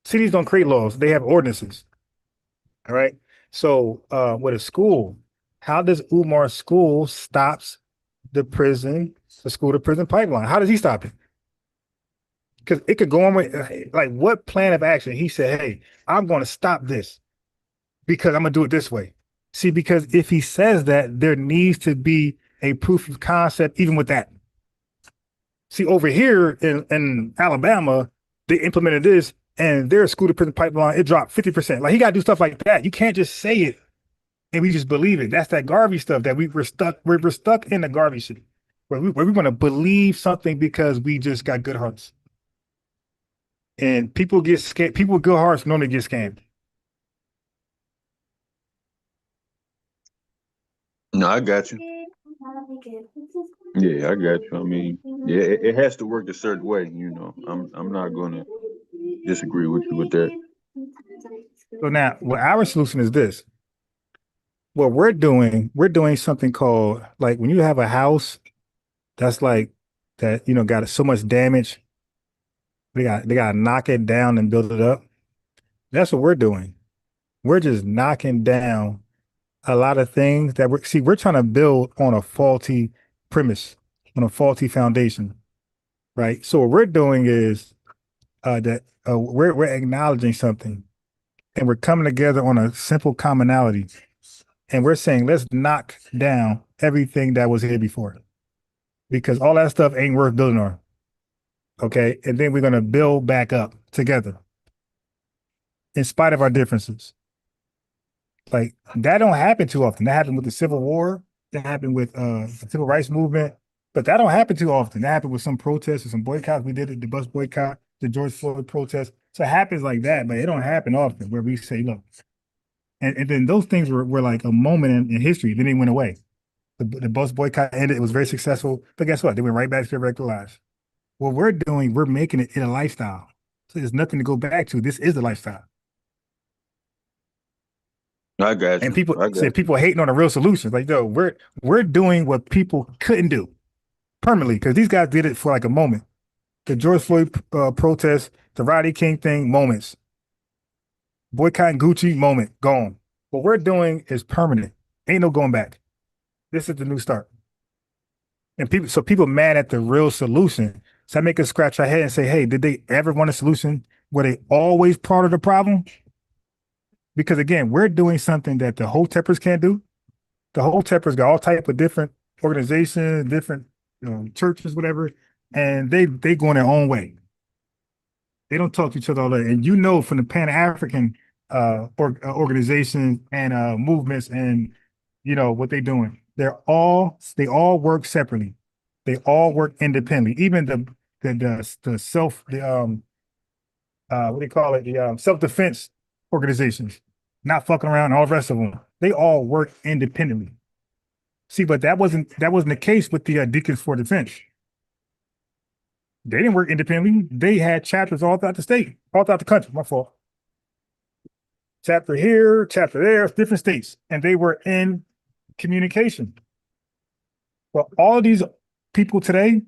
A: Cities don't create laws; they have ordinances. All right. So with a school, how does Umar's school stops the school to prison pipeline? How does he stop it? Because it could go on with like what plan of action? He said, "Hey, I'm going to stop this because I'm going to do it this way." See, because if he says that, there needs to be a proof of concept, even with that. See, over here in Alabama, they implemented this and their school to prison pipeline, it dropped 50%. Like he got to do stuff like that. You can't just say it and we just believe it. That's that Garvey stuff that we're stuck. We're stuck in the Garvey shit where we want to believe something because we just got good hearts. And people get scammed. People with good hearts normally get scammed.
B: No, I got you. Yeah, I got you. I mean, yeah, it has to work a certain way. I'm not gonna disagree with you with that.
A: So now, what our solution is this. What we're doing something called like when you have a house that's like that, got so much damage, they got to knock it down and build it up. That's what we're doing. We're just knocking down a lot of things that we're trying to build on a faulty premise, on a faulty foundation, right? So what we're doing is that we're acknowledging something and we're coming together on a simple commonality. And we're saying, let's knock down everything that was here before because all that stuff ain't worth building on. Okay. And then we're going to build back up together in spite of our differences. Like that don't happen too often. That happened with the Civil War. That happened with the Civil Rights Movement. But that don't happen too often. That happened with some protests or some boycotts. We did it, the bus boycott, the George Floyd protest. So it happens like that, but it don't happen often where we say, look, and then those things were like a moment in history. Then they went away. The bus boycott ended. It was very successful. But guess what? They went right back to their regular lives. What we're doing, we're making it in a lifestyle. So there's nothing to go back to. This is the lifestyle.
B: I got
A: And
B: you.
A: people
B: I
A: say
B: got you.
A: people hating on the real solutions. Like, no, we're doing what people couldn't do permanently because these guys did it for like a moment. The George Floyd protest, the Rodney King thing, moments. Boycotting Gucci, moment, gone. What we're doing is permanent. Ain't no going back. This is the new start. And people mad at the real solution. So I make us scratch our head and say, hey, did they ever want a solution? Were they always part of the problem? Because again, we're doing something that the Hoteppers can't do. The Hoteppers got all type of different organizations, different churches, whatever, and they go in their own way. They don't talk to each other all day. And you know from the Pan-African organizations and movements and what they're doing. They all work separately. They all work independently. Even the self the what do you call it? The self-defense organizations, not fucking around, and all the rest of them. They all work independently. See, but that wasn't the case with the Deacons for Defense. They didn't work independently. They had chapters all throughout the state, all throughout the country. My fault. Chapter here, chapter there, different states, and they were in communication. Well, all of these people today,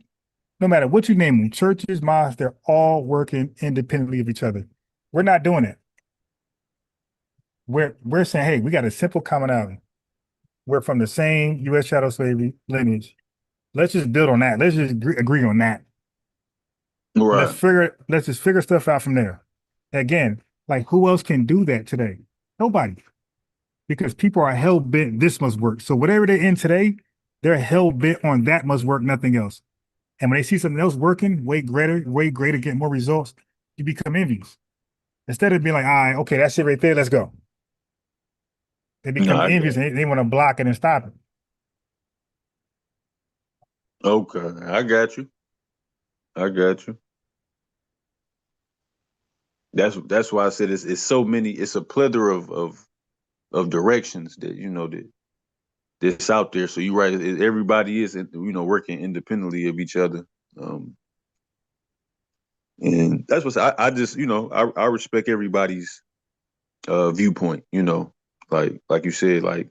A: no matter what you name them, churches, mosques, they're all working independently of each other. We're not doing it. We're saying, hey, we got a simple commonality. We're from the same U.S. chattel slavery lineage. Let's just build on that. Let's just agree on that. And
B: Right.
A: let's just figure stuff out from there. Again, like who else can do that today? Nobody. Because people are hell bent this must work. So whatever they're in today, they're hell bent on that must work, nothing else. And when they see something else working, way greater, get more results, you become envious. Instead of being like, all right, okay, that's it right there, let's go. They
B: No,
A: become
B: I got
A: envious
B: you.
A: and they want to block it and stop it.
B: Okay, I got you. I got you. That's why I said it's so many. It's a plethora of directions that that's out there. So you're right. Everybody is working independently of each other. Um, and that's what I just I respect everybody's viewpoint. Like you said, like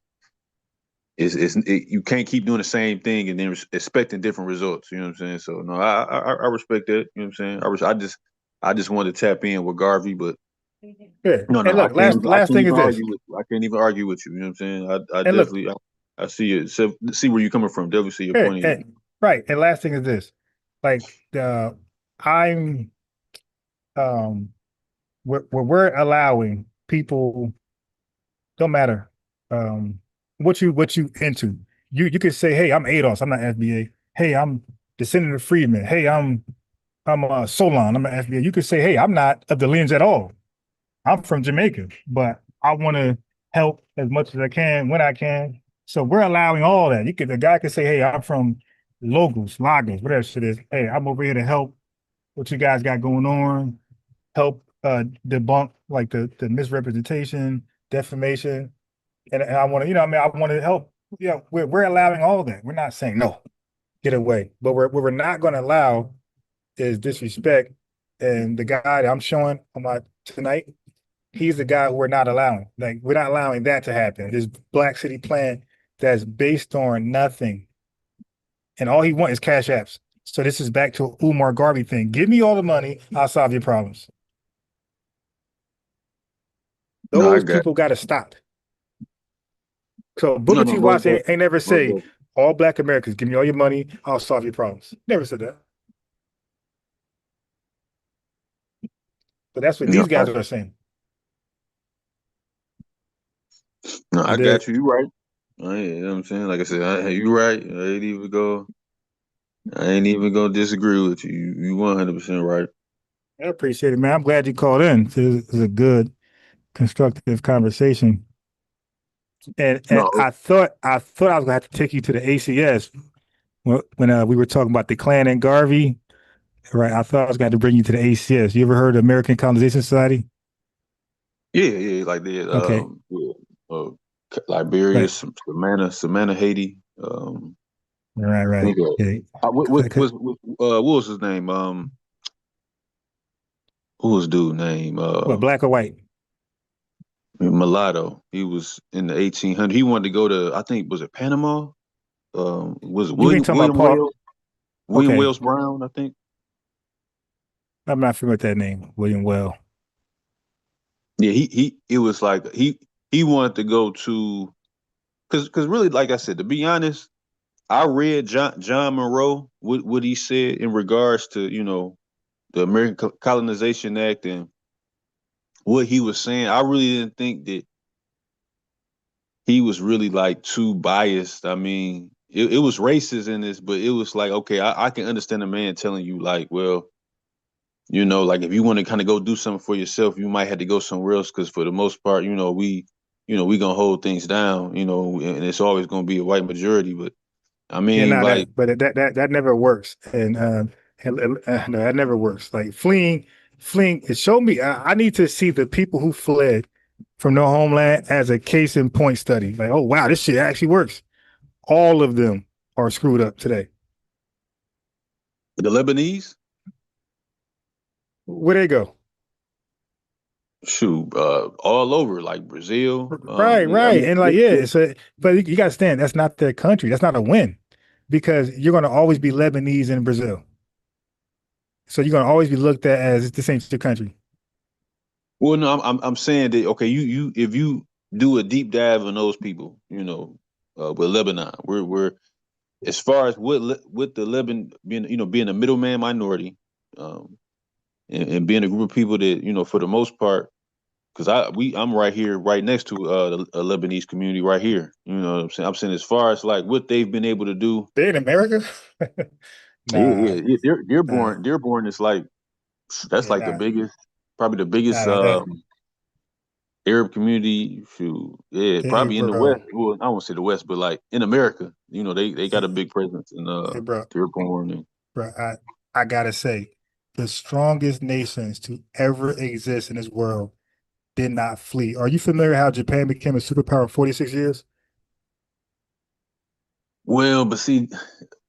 B: you can't keep doing the same thing and then expecting different results. You know what I'm saying? So no, I respect that. You know what I'm saying? I just wanted to tap in with Garvey, but
A: Yeah.
B: no,
A: And
B: no,
A: look,
B: I
A: last
B: can't
A: thing
B: even
A: is this.
B: argue with you. I can't even argue with you. You know what I'm saying? I
A: And look,
B: definitely I see it. See where you're coming from. Definitely see your
A: yeah,
B: point of view.
A: right. And last thing is this. Like the I'm we're allowing people, don't matter what you into. You could say, hey, I'm ADOS, I'm not FBA. Hey, I'm descendant of freedmen. Hey, I'm Solon, I'm an FBA. You could say, hey, I'm not of the lineage at all. I'm from Jamaica, but I want to help as much as I can when I can. So we're allowing all that. The guy could say, hey, I'm from Lagos, whatever shit is. Hey, I'm over here to help what you guys got going on, help debunk like the misrepresentation, defamation. And I want to, I want to help. Yeah, we're allowing all that. We're not saying no, get away. But what we're not going to allow is disrespect. And the guy that I'm showing on my tonight, he's the guy who we're not allowing. Like we're not allowing that to happen. This Black City plan that's based on nothing, and all he wants is cash apps. So this is back to a Umar Garvey thing. Give me all the money, I'll solve your problems.
B: No, I
A: Those
B: got
A: people got to stop. So
B: no,
A: Booker
B: no,
A: T.
B: most
A: Washington
B: definitely,
A: ain't never
B: most
A: say
B: definitely.
A: all Black Americans give me all your money, I'll solve your problems. Never said that. But that's what
B: No,
A: these guys are saying.
B: no, I
A: And then
B: got you. You right. You know what I'm saying? Like I said, you right. I ain't even gonna disagree with you. You 100% right.
A: I appreciate it, man. I'm glad you called in. This is a good, constructive conversation. And
B: No,
A: I thought I was gonna have to take you to the ACS when we were talking about the Klan and Garvey. Right. I thought I was going to bring you to the ACS. You ever heard of American Colonization Society?
B: yeah, like that.
A: Okay.
B: Yeah, Liberia,
A: Right.
B: Savannah, Haiti. I
A: Right.
B: think
A: Okay.
B: what was his name? What was dude name?
A: What, black or white?
B: Mulatto. He was in the 1800s. He wanted to go to, I think, was it Panama? Was it
A: You ain't talking about Paul.
B: William
A: Okay,
B: Wells Brown? I think.
A: I'm not familiar with that name, William Well.
B: Yeah, he. It was like he wanted to go to because really, like I said, to be honest, I read John Monroe what he said in regards to the American Colonization Act and what he was saying. I really didn't think that he was really like too biased. I mean, it was racist in this, but it was like, okay, I can understand a man telling you like, well, like if you want to kind of go do something for yourself, you might have to go somewhere else because for the most part, we gonna hold things down, and it's always gonna be a white majority. But I
A: Yeah,
B: mean,
A: no,
B: like
A: that never works, no, that never works. Like fleeing. It showed me. I need to see the people who fled from their homeland as a case in point study. Like, oh wow, this shit actually works. All of them are screwed up today.
B: the Lebanese,
A: Where they go?
B: shoot, all over like Brazil.
A: Right,
B: Yeah, I
A: right,
B: mean,
A: and like, yeah, but you got to stand. That's not their country. That's not a win because you're going to always be Lebanese in Brazil. So you're going to always be looked at as this ain't your country.
B: well, no, I'm saying that okay, you if you do a deep dive on those people, with Lebanon, we're as far as with the Lebanon being being a middleman minority, um, and being a group of people that for the most part, because I'm right here, right next to a Lebanese community right here. You know what I'm saying? I'm saying as far as like what they've been able to do.
A: They're in America.
B: Yeah,
A: Nah,
B: yeah, yeah.
A: nah,
B: Dearborn is like that's
A: yeah,
B: like the
A: nah,
B: biggest, probably the biggest
A: nah. That,
B: Arab community. Shoot, yeah,
A: hey,
B: probably in the
A: bro,
B: West. Well, I won't say the West, but like in America, they got a
A: hey,
B: big presence in
A: bro,
B: Dearborn. And
A: bro. I gotta say, the strongest nations to ever exist in this world did not flee. Are you familiar how Japan became a superpower in 46 years?
B: well, but see,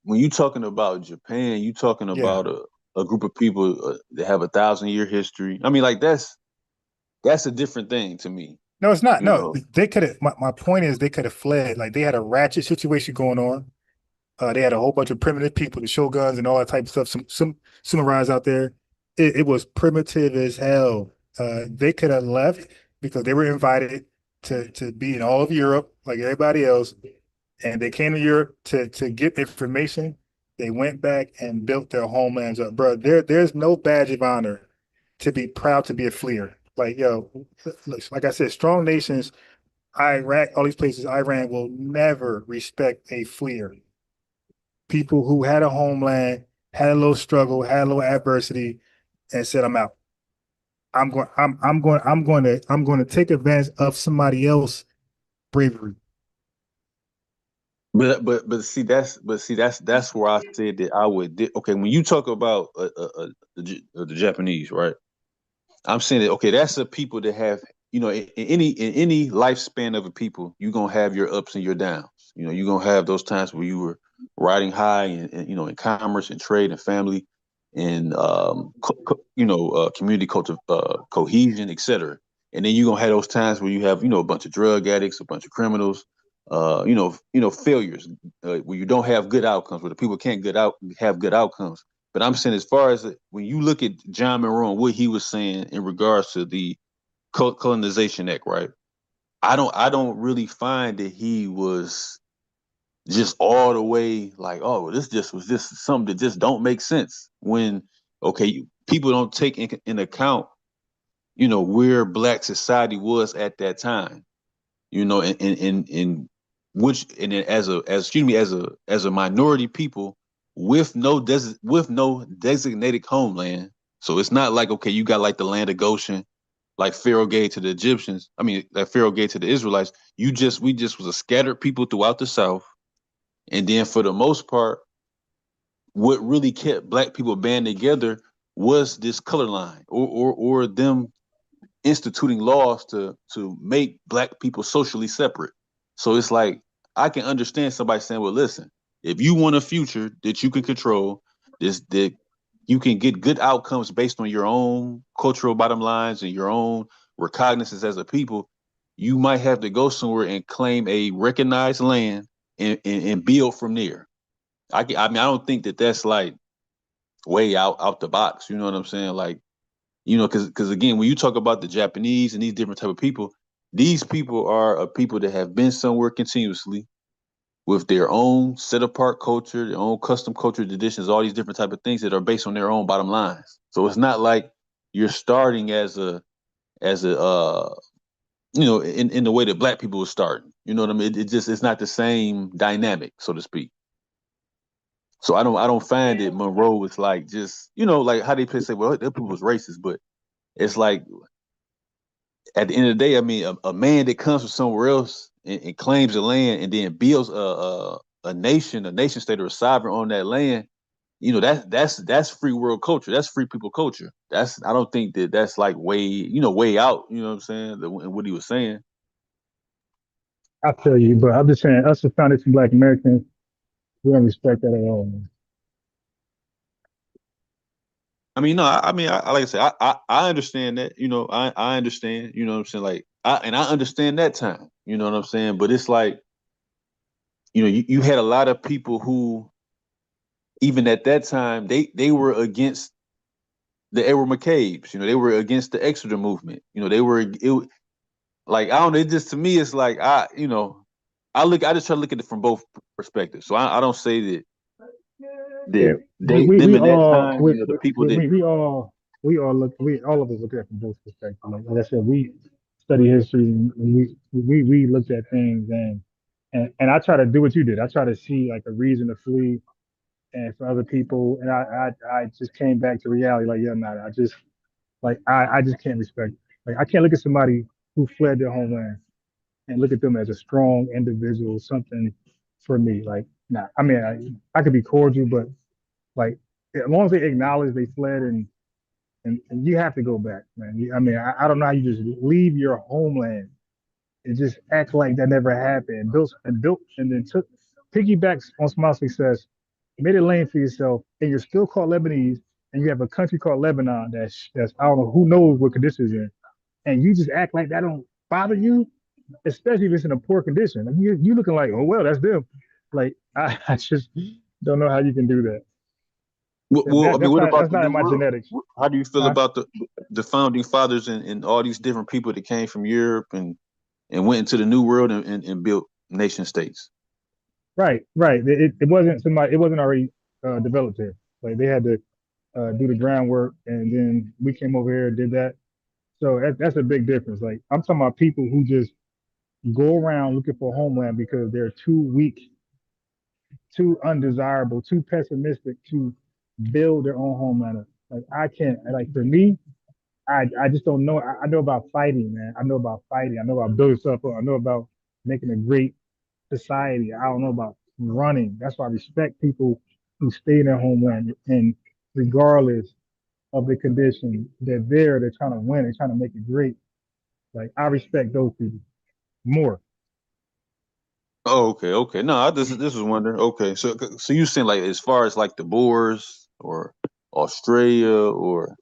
B: when you talking about Japan, you talking
A: Yeah.
B: about a group of people that have 1,000-year history. I mean, like that's a different thing to me.
A: No, it's not.
B: You
A: No,
B: know,
A: they could have. My point is, they could have fled. Like they had a ratchet situation going on. They had a whole bunch of primitive people, the shoguns and all that type of stuff. Some samurais out there. It was primitive as hell. They could have left because they were invited to be in all of Europe like everybody else, and they came to Europe to get information. They went back and built their homelands up, bro. There's no badge of honor to be proud to be a fleer. Like yo, look, like I said, strong nations, Iraq, all these places, Iran will never respect a fleer. People who had a homeland, had a little struggle, had a little adversity, and said, "I'm out. I'm going to take advantage of somebody else's bravery."
B: but see that's where I said that I would okay when you talk about the Japanese, right? I'm saying that okay, that's the people that have in any lifespan of a people, you're gonna have your ups and your downs. You're gonna have those times where you were riding high and in commerce and trade and family and community culture cohesion, etc. And then you're gonna have those times where you have a bunch of drug addicts, a bunch of criminals, failures where you don't have good outcomes, where the people can't have good outcomes. But I'm saying, as far as when you look at John Monroe and what he was saying in regards to the Colonization Act, right? I don't really find that he was just all the way like, oh, this just was just something that just don't make sense. When okay, people don't take in account, where Black society was at that time, and which and then as excuse me as a minority people with no designated homeland. So it's not like okay, you got like the land of Goshen, like Pharaoh gave to the Egyptians. I mean, like Pharaoh gave to the Israelites. We just was a scattered people throughout the South, and then for the most part, what really kept Black people band together was this color line, or them instituting laws to make Black people socially separate. So it's like I can understand somebody saying, "Well, listen, if you want a future that you can control, this that you can get good outcomes based on your own cultural bottom lines and your own recognizance as a people, you might have to go somewhere and claim a recognized land and build from there. I mean, I don't think that that's like way out the box. You know what I'm saying? Like, because again, when you talk about the Japanese and these different type of people, these people are a people that have been somewhere continuously with their own set apart culture, their own custom culture traditions, all these different type of things that are based on their own bottom lines. So it's not like you're starting as a in the way that black people are starting. You know what I mean? It's not the same dynamic, so to speak. So I don't find it Monroe was like just like how they say, well, that people was racist, but it's like at the end of the day, I mean, a man that comes from somewhere else and claims the land and then builds a nation state or a sovereign on that land, that's free world culture. That's free people culture. I don't think that's like way out. You know what I'm saying? What he was saying.
A: I feel you, but I'm just saying, us as foundation Black Americans, we don't respect that at all, man.
B: I mean, no, I mean, like I said, I understand that. I understand. You know what I'm saying? Like, I understand that time. You know what I'm saying? But it's like, you had a lot of people who, even at that time, they were against the Edward McCabe's. They were against the Exeter movement. They were like I don't know. It just to me, it's like I just try to look at it from both perspectives. So I don't say that
A: Yeah,
B: them
A: we
B: in that
A: all
B: time, the people that
A: we all of us look at it from both perspectives. Like I said, we study history and we looked at things and I try to do what you did. I try to see like a reason to flee and for other people, and I just came back to reality. Like yeah, nah, I just can't respect. Like I can't look at somebody who fled their homeland and look at them as a strong individual, something for me. Like nah, I mean I could be cordial, but like as long as they acknowledge they fled and you have to go back, man. I mean, I don't know how you just leave your homeland and just act like that never happened. Built and then took piggybacks on small success, made a lane for yourself, and you're still called Lebanese, and you have a country called Lebanon that's I don't know who knows what conditions in, and you just act like that don't bother you, especially if it's in a poor condition. Like you looking like, oh well, that's them. Like I just don't know how you can do that.
B: Well, I mean, what about
A: That's
B: the
A: not
B: New
A: in my
B: World?
A: genetics.
B: How do you feel
A: Huh?
B: about the founding fathers and all these different people that came from Europe and went into the New World and built nation states?
A: Right, right. It wasn't somebody. It wasn't already developed here. Like they had to do the groundwork, and then we came over here and did that. So that's a big difference. Like I'm talking about people who just go around looking for homeland because they're too weak, too undesirable, too pessimistic to build their own homeland. Like I can't. Like for me, I just don't know. I know about fighting, man. I know about fighting. I know about building stuff up. I know about making a great society. I don't know about running. That's why I respect people who stay in their homeland and regardless of the condition, they're trying to win, they're trying to make it great. Like I respect those people more.
B: Oh, okay, okay. No, this was wondering. Okay, so you saying like as far as like the Boers or Australia or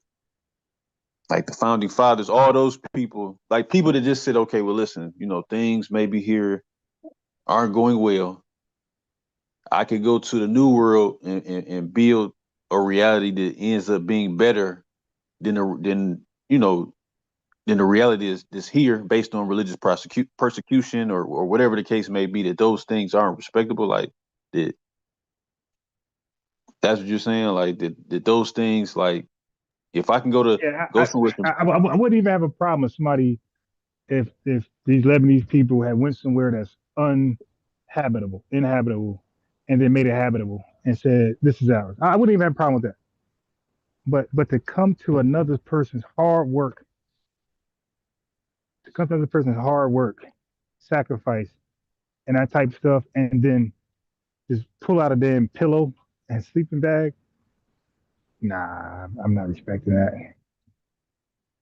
B: like the founding fathers, all those people, like people that just said, okay, well, listen, things maybe here aren't going well. I could go to the new world and build a reality that ends up being better than the reality is here based on religious persecution or whatever the case may be. That those things aren't respectable. Like that, that's what you're saying. Like that those things like if I can
A: Yeah,
B: go somewhere.
A: I wouldn't even have a problem with somebody if these Lebanese people had went somewhere that's inhabitable, and then made it habitable and said this is ours. I wouldn't even have a problem with that. But to come to another person's hard work, to come to another person's hard work, sacrifice, and that type of stuff, and then just pull out a damn pillow and sleeping bag. Nah, I'm not respecting that.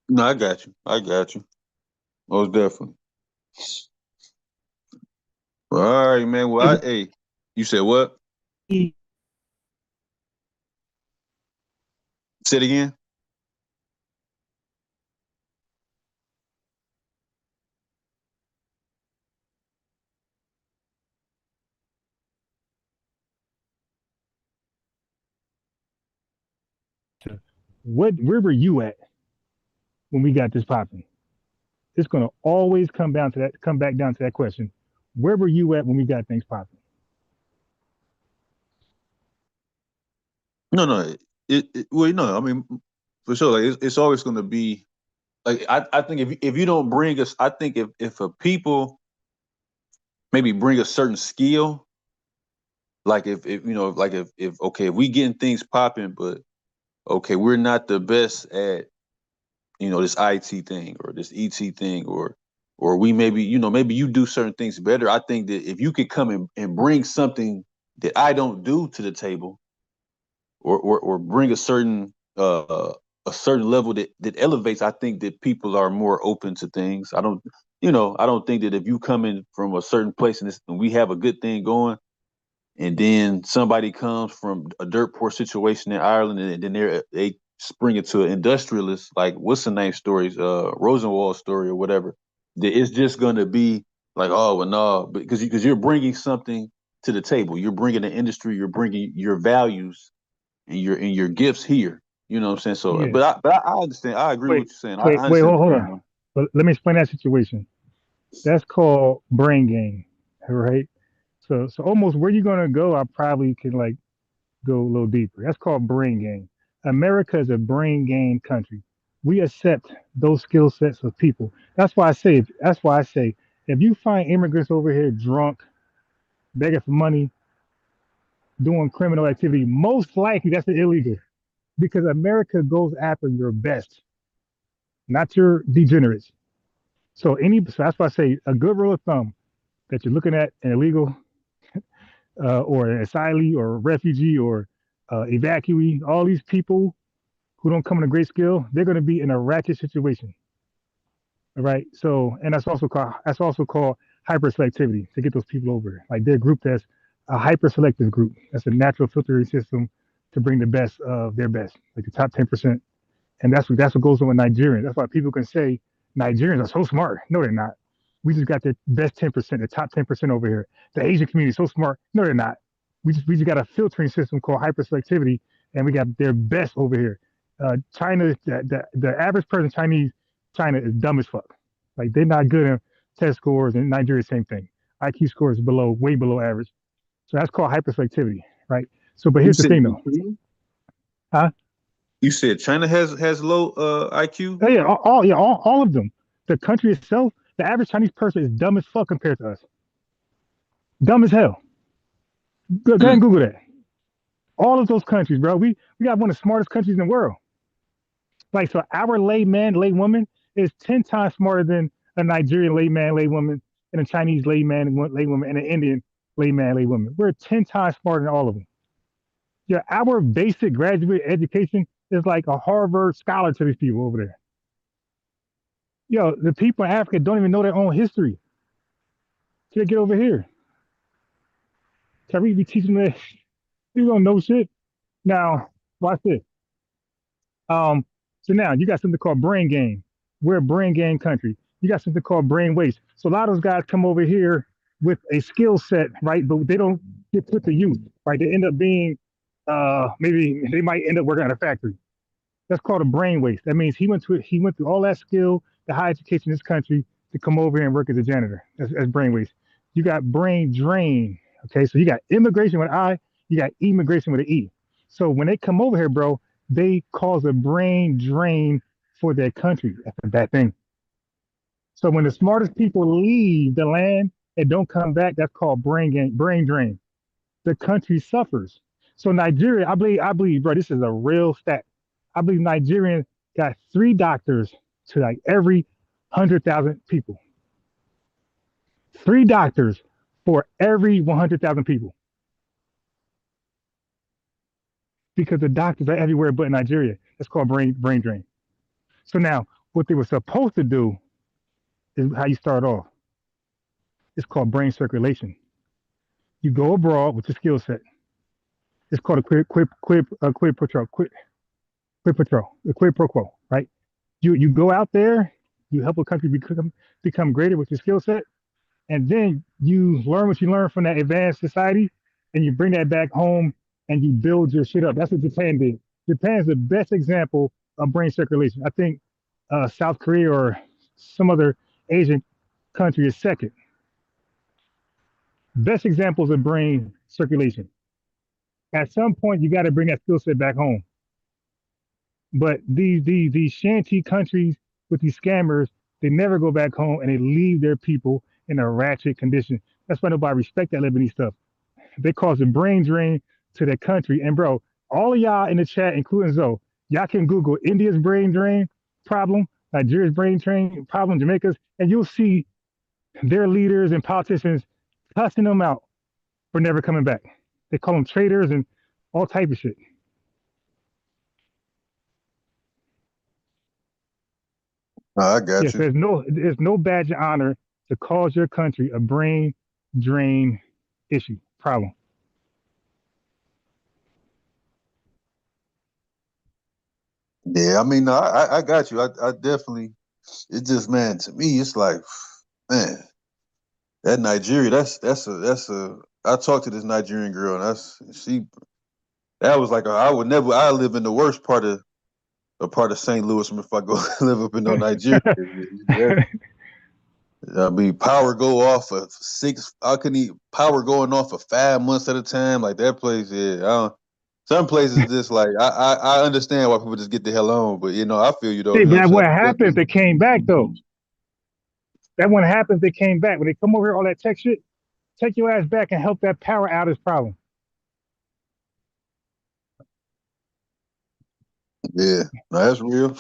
B: No, I got you. I got you. Most definitely. Well, all right, man. Well, hey, you said what? Say it again.
A: Where were you at when we got this popping? It's gonna always come back down to that question. Where were you at when we got things popping?
B: No, no. Well, no. I mean, for sure. Like it's always going to be like I think if you don't bring us, I think if a people maybe bring a certain skill, like if you know, like if okay, if we getting things popping, but okay, we're not the best at this IT thing or this ET thing or we maybe maybe you do certain things better. I think that if you could come and bring something that I don't do to the table or bring a certain level that elevates, I think that people are more open to things. I don't think that if you come in from a certain place and we have a good thing going, and then somebody comes from a dirt poor situation in Ireland, and then they spring it to an industrialist, like what's the name stories, Rosenwald story or whatever. That it's just gonna be like, oh well, no, because you're bringing something to the table. You're bringing the industry. You're bringing your values and your gifts here. You know what I'm saying? So,
A: Yeah.
B: but I understand. I agree with
A: Wait,
B: what you're saying. I
A: wait,
B: understand what
A: hold
B: you're
A: on.
B: saying, though.
A: But let me explain that situation. That's called brain game, right? So almost where you're gonna go, I probably can like go a little deeper. That's called brain game. America is a brain game country. We accept those skill sets of people. That's why I say if you find immigrants over here drunk, begging for money, doing criminal activity, most likely that's illegal because America goes after your best, not your degenerates. So that's why I say a good rule of thumb that you're looking at an illegal or an asylee or a refugee or evacuee, all these people who don't come in a great skill, they're going to be in a ratchet situation. All right. So, and that's also called hyper selectivity to get those people over. Like they're a group that's a hyper selective group. That's a natural filtering system to bring the best of their best, like the top 10%. And that's what goes on with Nigerians. That's why people can say Nigerians are so smart. No, they're not. We just got the best 10%, the top 10% over here. The Asian community is so smart. No, they're not. We just got a filtering system called hyperselectivity, and we got their best over here. China, the average person Chinese, China is dumb as fuck. Like they're not good in test scores, and Nigeria same thing. IQ scores below, way below average. So that's called hyperselectivity, right? So, but
B: You
A: here's the
B: said
A: thing though, huh?
B: you said China has low IQ.
A: Oh, yeah, all of them. The country itself, the average Chinese person is dumb as fuck compared to us. Dumb as hell. Go ahead and
B: Mm.
A: Google that. All of those countries, bro. We got one of the smartest countries in the world. Like, so our layman, laywoman is 10 times smarter than a Nigerian layman, laywoman, and a Chinese layman, laywoman, and an Indian layman, laywoman. We're 10 times smarter than all of them. Yeah, our basic graduate education is like a Harvard scholar to these people over there. Yo, the people in Africa don't even know their own history. Till they get over here. Tariq be teaching them that you don't know shit. Now, watch this. So now you got something called brain game. We're a brain game country. You got something called brain waste. So a lot of those guys come over here with a skill set, right? But they don't get put to use, right? They end up being maybe they might end up working at a factory. That's called a brain waste. That means he went through all that skill, the high education in this country to come over here and work as a janitor. That's brain waste. You got brain drain. Okay, so you got immigration with an I, you got immigration with an E. So when they come over here, bro, they cause a brain drain for their country. That's a bad thing. So when the smartest people leave the land and don't come back, that's called brain drain. The country suffers. So Nigeria, I believe, bro, this is a real stat. I believe Nigerian got 3 doctors to like every 100,000 people. 3 doctors for every 100,000 people because the doctors are everywhere but in Nigeria. That's called brain drain. So now, what they were supposed to do is how you start off. It's called brain circulation. You go abroad with your skill set. It's called a quid pro quo. quid pro quo, right? You go out there, you help a country become greater with your skill set, and then you learn what you learn from that advanced society, and you bring that back home and you build your shit up. That's what Japan did. Japan is the best example of brain circulation. I think South Korea or some other Asian country is second. Best examples of brain circulation. At some point, you got to bring that skill set back home. But these shanty countries with these scammers, they never go back home and they leave their people in a ratchet condition. That's why nobody respect that Lebanese stuff. They cause a brain drain to their country. And bro, all of y'all in the chat, including Zoe, y'all can Google India's brain drain problem, Nigeria's brain drain problem, Jamaica's, and you'll see their leaders and politicians cussing them out for never coming back. They call them traitors and all type of shit.
B: I got
A: Yes,
B: you.
A: there's no badge of honor to cause your country a brain drain issue problem.
B: Yeah, I mean, no, I got you. I definitely. It just, man, to me, it's like, man, that Nigeria. That's a. I talked to this Nigerian girl, and she. That was like I would never. I live in the worst part of a part of St. Louis if I go live up in no Nigeria. I mean, power go off for 6. I couldn't eat power going off for 5 months at a time. Like that place, yeah. Some places just like I understand why people just get the hell on, but I feel you though.
A: See,
B: You know what
A: that
B: I'm
A: what
B: saying?
A: happened if
B: Definitely.
A: they came back though. That wouldn't happen if they came back. When they come over here, all that tech shit, take your ass back and help that power out of this problem.
B: Yeah, no, that's real.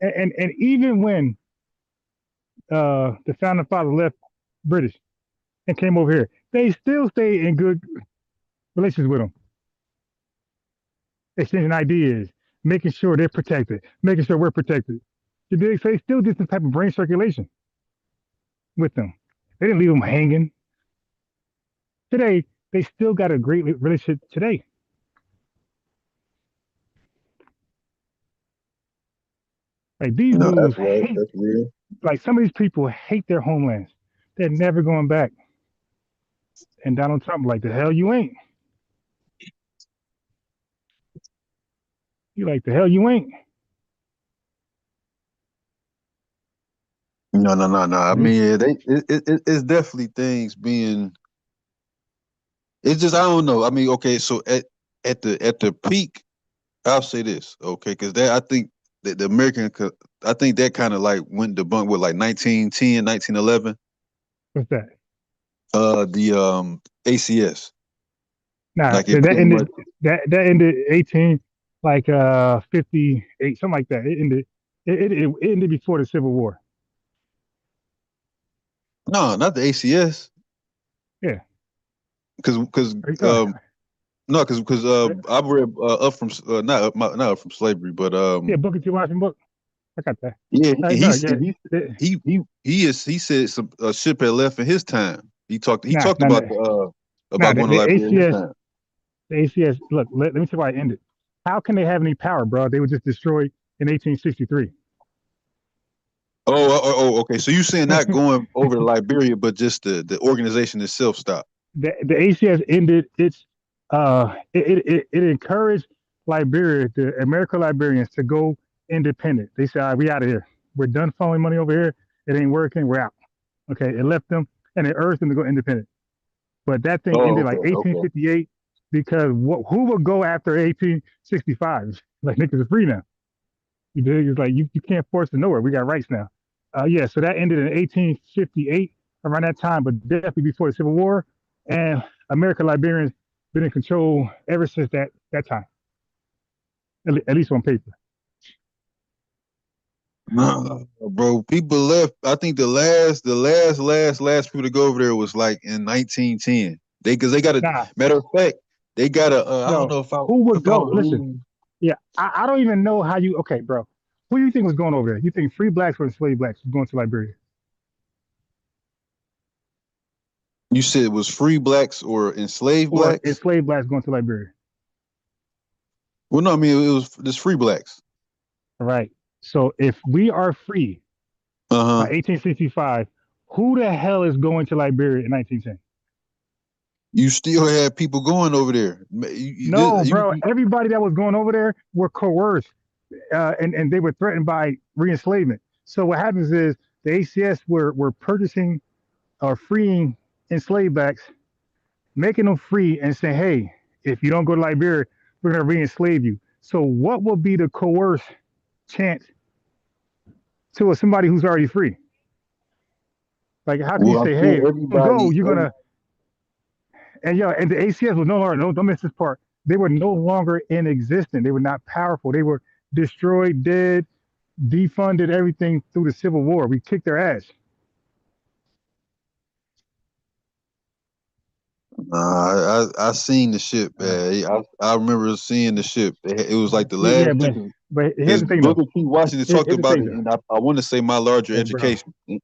A: And even when the founding father left British and came over here, they still stayed in good relations with them, exchanging ideas, making sure they're protected, making sure we're protected. They still did some type of brain circulation with them. They didn't leave them hanging. Today, they still got a great relationship today. Like these
B: No, that's
A: dudes
B: right.
A: hate,
B: That's real.
A: like some of these people hate their homelands. They're never going back. And Donald Trump, like the hell you ain't. You like the hell you ain't.
B: No, no, no, no. I mean, yeah, it's definitely things being. It's just I don't know. I mean, okay, so at the peak, I'll say this, okay, because that I think that the American, I think that kind of like went debunked with like 1910, 1911.
A: What's that?
B: The ACS,
A: Nah,
B: like it
A: that
B: pretty much.
A: ended that ended 18 like 58, something like that. It ended before the Civil War.
B: No, not the ACS,
A: Yeah.
B: because
A: Are you talking?
B: no, because I've read up from not up from slavery, but
A: Yeah, Booker T. Washington book. I got that.
B: yeah,
A: All right,
B: he
A: no,
B: said
A: yeah.
B: he said some ship had left in his time. He
A: Nah,
B: talked
A: nah,
B: about
A: nah, nah.
B: about
A: The,
B: going to
A: the
B: Liberia in his
A: ACS,
B: time.
A: the ACS. Look, let me tell you why it ended. How can they have any power, bro? They were just destroyed in 1863.
B: Okay. So you saying not going over to Liberia, but just the organization itself stopped.
A: The ACS ended its it encouraged Liberia, the American Liberians, to go independent. They said, all right, we out of here. We're done following money over here. It ain't working. We're out. Okay. It left them and it urged them to go independent. But that thing
B: Oh,
A: ended
B: okay,
A: like
B: okay.
A: 1858 because who would go after 1865? Like niggas are free now. You dig? It's like you can't force it nowhere. We got rights now. Yeah, so that ended in 1858 around that time, but definitely before the Civil War. And American Liberians been in control ever since that time, at least on paper.
B: No, bro. People left. I think the last people to go over there was like in 1910. Because they got a
A: Nah,
B: matter of fact, they got a. I don't
A: yo,
B: know if I
A: who would
B: if I
A: go?
B: was
A: Listen,
B: reading.
A: yeah, I don't even know how you. Okay, bro, who do you think was going over there? You think free blacks or enslaved blacks was going to Liberia,
B: You said it was free blacks or enslaved
A: or
B: blacks?
A: enslaved blacks going to Liberia?
B: Well, no, I mean it was just free blacks.
A: right? So if we are free by
B: Uh-huh.
A: 1865, who the hell is going to Liberia in 1910?
B: You still had people going over there.
A: No, bro. Everybody that was going over there were coerced, and they were threatened by re-enslavement. So what happens is the ACS were purchasing or freeing enslaved backs, making them free, and saying, "Hey, if you don't go to Liberia, we're gonna re-enslave you." So what would be the coerced chance to somebody who's already free? Like, how can you
B: Well, I'm
A: say, "Hey,
B: sure
A: if you don't go,
B: everybody,
A: you're
B: every,
A: gonna," and yeah, and the ACS was no longer, no, don't miss this part. They were no longer in existence. They were not powerful. They were destroyed, dead, defunded, everything through the Civil War. We kicked their ass.
B: I seen the ship,
A: All right.
B: man. I remember seeing the ship. It was like the
A: Yeah,
B: last ship.
A: but here's
B: Because
A: the thing though.
B: Booker T. Washington talked
A: Here's the
B: about
A: thing
B: it,
A: though.
B: and I want to say my larger
A: Hey, bro.
B: education.
A: All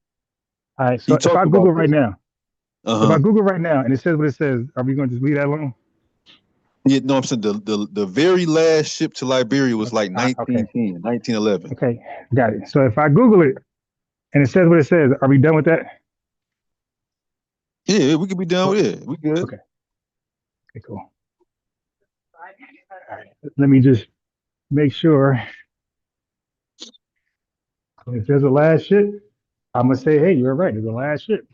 A: right.
B: He
A: So if I
B: talked about
A: Google right
B: this.
A: now, if I
B: Uh-huh.
A: Google right now and it says what it says, are we going to just leave that alone?
B: Yeah, no, I'm saying the very last ship to Liberia was like
A: Okay.
B: 1910, 1911.
A: Okay. Got it. So if I Google it and it says what it says, are we done with that?
B: Yeah, we could be done
A: Oh,
B: with it. We good.
A: okay. Okay. Cool. All right. Let me just make sure if there's a last ship, I'm gonna say, hey, you're right. There's a last ship.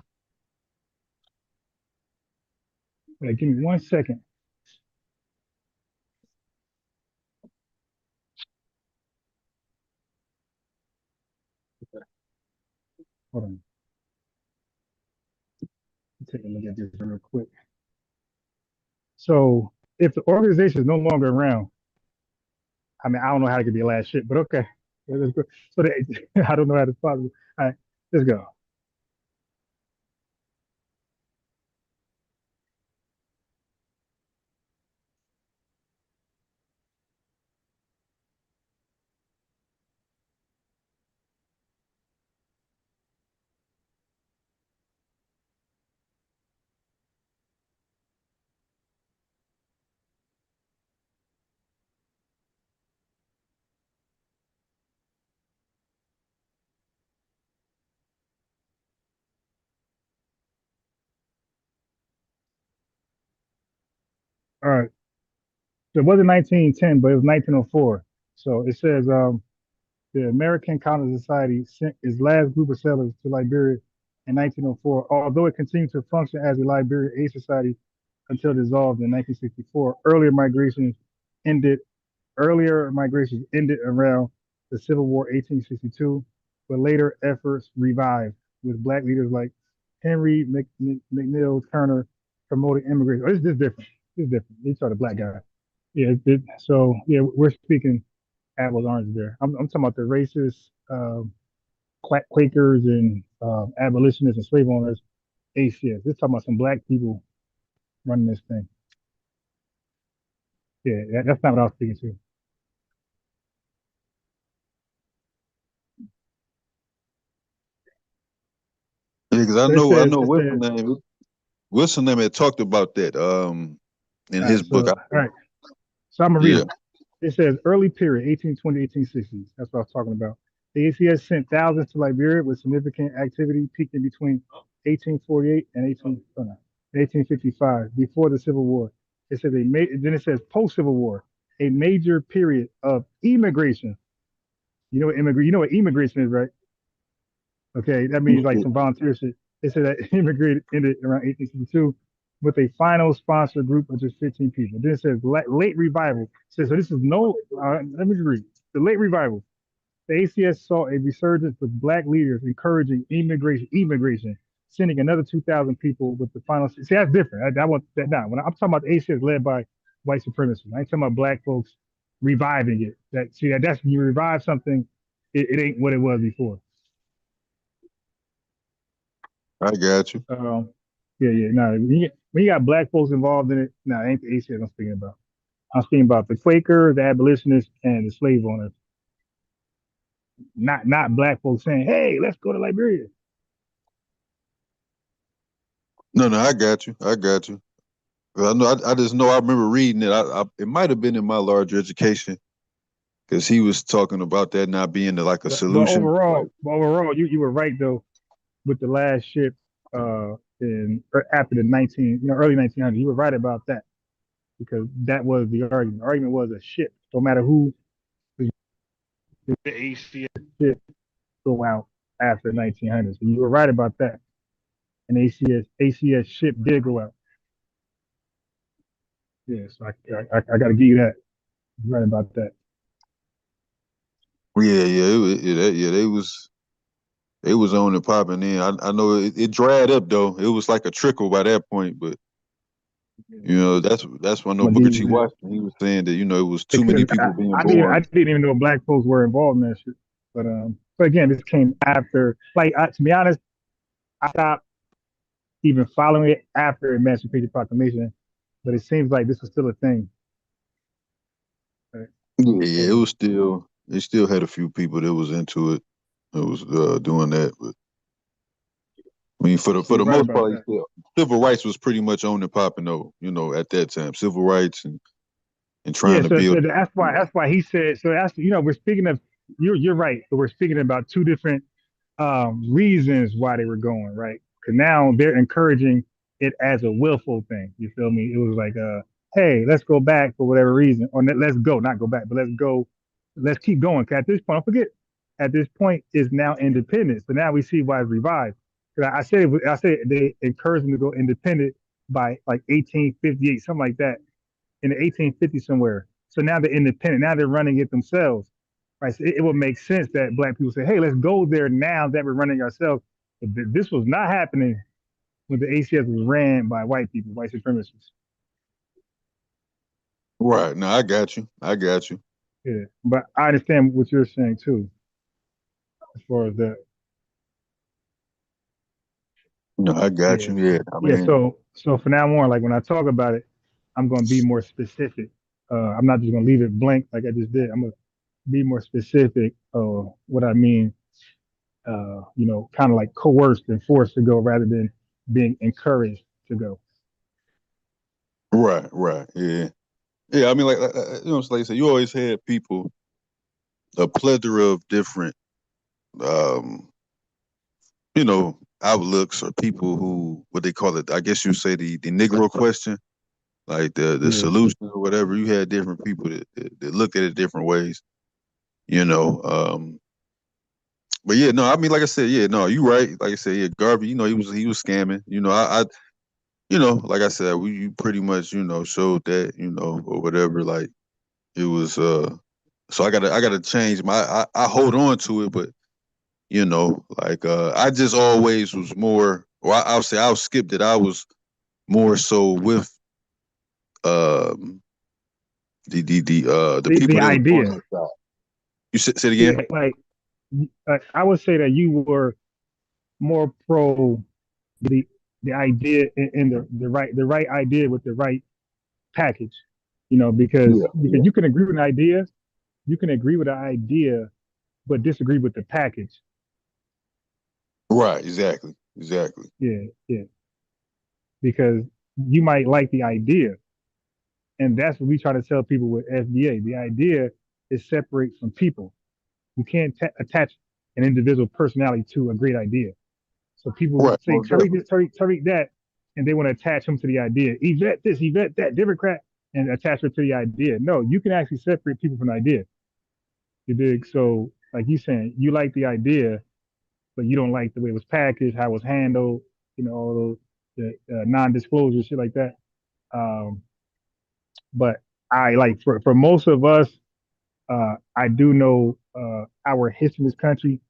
A: Wait, give me 1 second. Hold on. Take a look at this real quick. So if the organization is no longer around, I mean, I don't know how it could be a last ship, but okay. Let's go. So I don't know how it's possible. All right, let's go. All right. So it wasn't 1910, but it was 1904. So it says the American Colony Society sent its last group of settlers to Liberia in 1904, although it continued to function as a Liberia Aid Society until dissolved in 1964. Ended Earlier migrations ended around the Civil War 1862, but later efforts revived with black leaders like Henry McNeil Turner promoting immigration. Oh, this is different. This is different. These are the black guys. Yeah. So yeah, we're speaking apples oranges there. I'm talking about the racist Quakers and abolitionists and slave owners. ACS. This is talking about some black people running this thing. Yeah, that's not what I was speaking to.
B: Yeah, because
A: So it
B: I
A: says
B: know
A: it says
B: Wilson name had talked about that in
A: all
B: his
A: right.
B: book.
A: So all right. So I'm gonna read
B: Yeah.
A: them. It says early period, 1820, 1860s. That's what I was talking about. The ACS sent thousands to Liberia with significant activity peaking between 1848 and 1855, before the Civil War. It says then it says post-Civil War, a major period of immigration. You know what immigration is, right? Okay, that means like some volunteer shit. They said that immigrated ended around 1862 with a final sponsor group of just 15 people. Then it says late revival. It says, so this is no, let me just read. The late revival. The ACS saw a resurgence with black leaders encouraging immigration, sending another 2,000 people with the final. See, that's different. I want that now. When I'm talking about the ACS led by white supremacists, I ain't talking about black folks reviving it. That's when you revive something, it ain't what it was before.
B: I got you.
A: Yeah. No, when you got black folks involved in it, no, it ain't the ACS I'm speaking about. I'm speaking about the Quakers, the abolitionists, and the slave owners. Not black folks saying, "Hey, let's go to Liberia."
B: No, I got you. I got you. I know. I just know. I remember reading it. It might have been in my larger education. because he was talking about that not being like a
A: But
B: solution. Like,
A: overall, you were right though with the last ship in after the 19 early 1900s. You were right about that because that was the argument. The argument was a ship, no matter who the ACS ship go out after 1900s. So you were right about that. An ACS ship did go out. Yeah, so I got to give you that. You're right about that.
B: yeah, they was on and popping in. I know it dried up though. It was like a trickle by that point, but that's when I know
A: I'm gonna
B: Booker
A: give
B: T.
A: you that
B: Washington, he was saying that it was too
A: because
B: many people being
A: I
B: born.
A: didn't even know black folks were involved in that shit. But again, this came after. Like to be honest, I stopped even following it after Emancipation Proclamation, but it seems like this was still a thing. Right?
B: Yeah, it
A: So
B: was still they still had a few people that was into it. That was doing that, but I mean,
A: so
B: for
A: you're
B: the
A: right
B: most
A: about
B: part,
A: that.
B: civil rights was pretty much on and popping though. At that time, civil rights and trying
A: Yeah,
B: to
A: so,
B: build.
A: so that's why he said. So that's we're speaking of you're right, but we're speaking about two different reasons why they were going right. Because now they're encouraging it as a willful thing. You feel me? It was like, hey, let's go back for whatever reason, or let's go, not go back, but let's go, let's keep going. Cause at this point, don't forget, at this point is now independent. So now we see why it's revived. Because I said they encouraged them to go independent by like 1858, something like that, in the 1850s somewhere. So now they're independent. Now they're running it themselves. Right. So it would make sense that black people say, hey, let's go there now that we're running ourselves. But this was not happening when the ACS was ran by white people, white supremacists.
B: Right. No, I got you. I got you.
A: Yeah. But I understand what you're saying too, as far as that.
B: No, I got
A: Yeah.
B: you. Yeah. I
A: Yeah.
B: mean,
A: So for now on, like when I talk about it, I'm gonna be more specific. I'm not just gonna leave it blank like I just did. I'm gonna be more specific what I mean, kind of like coerced and forced to go rather than being encouraged to go.
B: right, right. Yeah. Yeah. I mean, like I said, you always had people, a plethora of different, um, outlooks or people who, what they call it, I guess you say the Negro question, like the
A: Yeah.
B: solution or whatever. You had different people that looked at it different ways, you know. But yeah, no, I mean, like I said, yeah, no, you right. Like I said, yeah, Garvey, he was scamming. Like I said, you pretty much, showed that, or whatever. Like it was. So I gotta change I hold on to it, but like I just always was more. Or I'll say I'll skip that. I was more so with um the
A: The
B: people that was on
A: idea.
B: that side. You say it
A: Yeah.
B: again?
A: Like I would say that you were more pro the the idea and the right idea with the right package.
B: Yeah,
A: Because
B: yeah.
A: you can agree with an idea, you can agree with an idea, but disagree with the package.
B: Right, exactly. Exactly.
A: Yeah, yeah. Because you might like the idea, and that's what we try to tell people with FBA. The idea is separate from people. You can't attach an individual personality to a great idea. So people
B: Right,
A: say
B: most
A: Tariq this,
B: definitely.
A: Tariq that, and they want to attach him to the idea. Yvette this, Yvette that, Democrat, and attach her to the idea. No, you can actually separate people from the idea. You dig? So, like you saying, you like the idea, but you don't like the way it was packaged, how it was handled, all those the non-disclosure shit like that. Um, but I like for most of us, I do know our history in this country.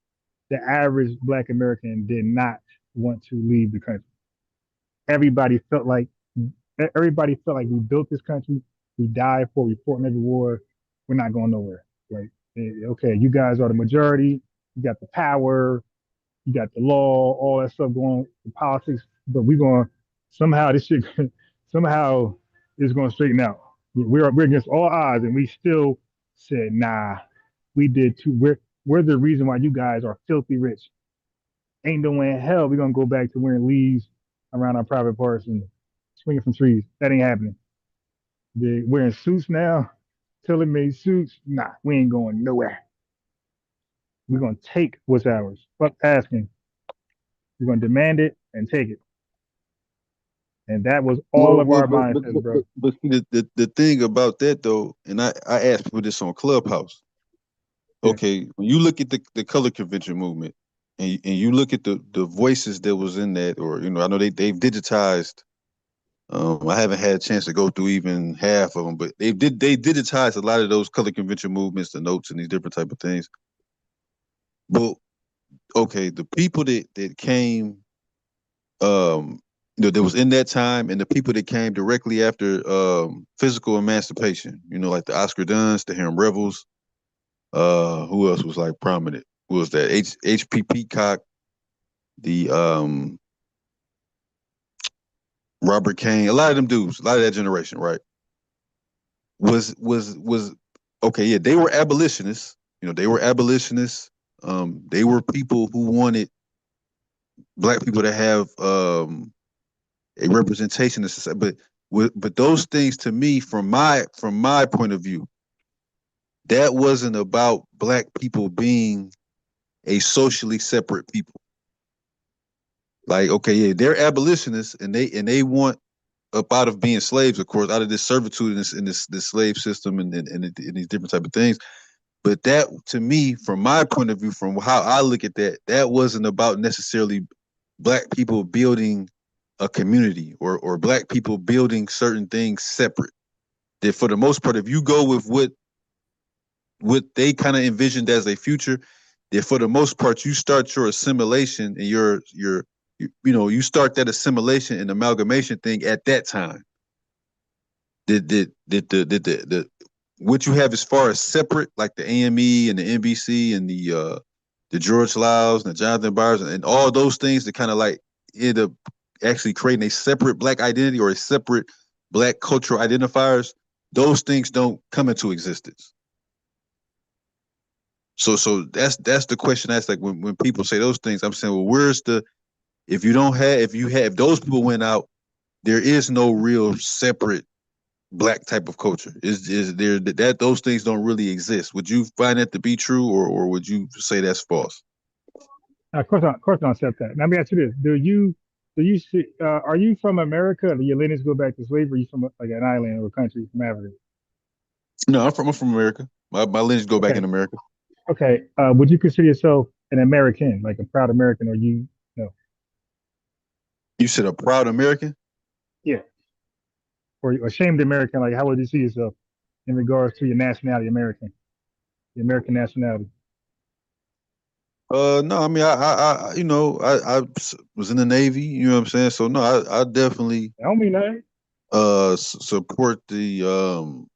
A: The average Black American did not want to leave the country. Everybody felt like everybody felt like we built this country. We died for. We fought in every war. We're not going nowhere. Like, okay, you guys are the majority. You got the power. You got the law. All that stuff going in politics. But we're going somehow this shit somehow is going to straighten out. We're against all odds, and we still said, nah, we did too. We're the reason why you guys are filthy rich. Ain't no way in hell we're gonna go back to wearing leaves around our private parts and swinging from trees. That ain't happening. They're wearing suits now. tailor-made suits. Nah, we ain't going nowhere. We're gonna take what's ours. Fuck asking. We're gonna demand it and take it. And that was all
B: Well,
A: of
B: well,
A: our mindsets, bro.
B: but see, the thing about that though, and I asked people this on Clubhouse.
A: Yeah,
B: Okay, when you look at the color convention movement, and you look at the voices that was in that, or I know they've digitized. I haven't had a chance to go through even half of them, but they digitized a lot of those color convention movements, the notes, and these different type of things. But okay, the people that came, that was in that time, and the people that came directly after physical emancipation, like the Oscar Duns, the Harlem Rebels. Who else was like prominent? Who was that? HP Peacock, the Robert Kane, a lot of them dudes, a lot of that generation, right? Was okay, yeah, they were abolitionists. They were abolitionists. They were people who wanted black people to have a representation of society. But those things to me, from my point of view, that wasn't about black people being a socially separate people. Like, okay, yeah, they're abolitionists and they want up out of being slaves, of course, out of this servitude in this slave system and these different type of things. But that, to me, from my point of view, from how I look at that, that wasn't about necessarily black people building a community or black people building certain things separate. That for the most part, if you go with what they kind of envisioned as a future, that for the most part you start your assimilation and you start that assimilation and amalgamation thing at that time. The what you have as far as separate, like the AME and the NBC and the George Lyles and the Jonathan Byers and all those things that kind of like end up actually creating a separate black identity or a separate black cultural identifiers. Those things don't come into existence. So that's the question. That's like when people say those things, I'm saying, well, where's the if those people went out, there is no real separate black type of culture. Is there that those things don't really exist? Would you find that to be true, or would you say that's false?
A: of course, I don't accept that. Now, let me ask you this: do you see? Are you from America? Do your lineage go back to slavery? Or are you from like an island or a country from Africa?
B: No, I'm from America. My lineage go back
A: Okay,
B: in America.
A: okay. Would you consider yourself an American, like a proud American, or you? No,
B: You said a proud American?
A: yeah, or ashamed American? Like, how would you see yourself in regards to your nationality, American, the American nationality?
B: No, I mean, I was in the Navy. You know what I'm saying? So no, I definitely
A: I don't mean that.
B: support the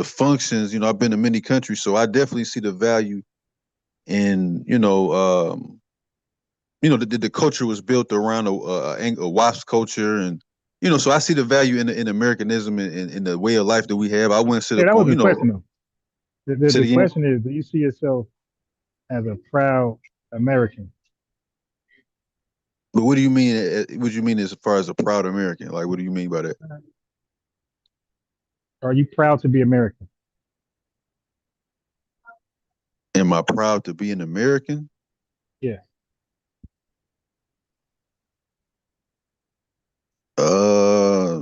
B: functions. I've been to many countries, so I definitely see the value in the culture was built around a WASP culture, and so I see the value in Americanism and in the way of life that we have. I wouldn't sit
A: Yeah, that
B: upon,
A: wasn't the question though.
B: say
A: The
B: it again.
A: question is, do you see yourself as a proud American?
B: But what do you mean? What do you mean as far as a proud American? Like, what do you mean by that?
A: Are you proud to be American?
B: Am I proud to be an American?
A: Yeah.
B: Uh,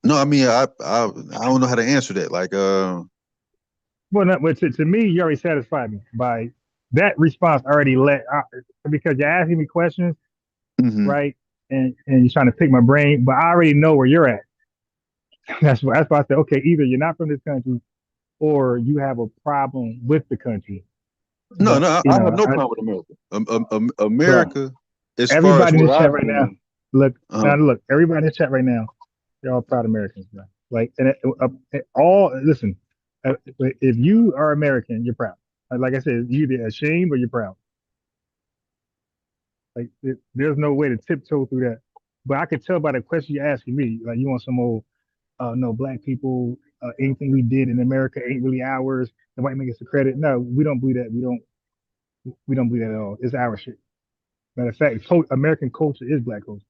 B: no. I mean, I don't know how to answer that. Like,
A: Well, not, but to me, you already satisfied me by that response. Already because you're asking me questions,
B: mhm.
A: right? And you're trying to pick my brain, but I already know where you're at. That's why I said, okay, either you're not from this country or you have a problem with the country.
B: No,
A: But
B: no, I have no problem with America.
A: bro,
B: America, as far as
A: everybody in
B: what
A: the chat
B: I've
A: right now,
B: seen.
A: look,
B: Uh-huh.
A: now look, everybody in the chat right now, they're all proud Americans, bro. Like, and all listen, if you are American, you're proud. Like I said, you either ashamed or you're proud. Like, there's no way to tiptoe through that. But I could tell by the question you're asking me, like you want some old, no, black people, anything we did in America ain't really ours. The white man gets the credit. No, we don't believe that. We don't believe that at all. It's our shit. Matter of fact, American culture is black culture.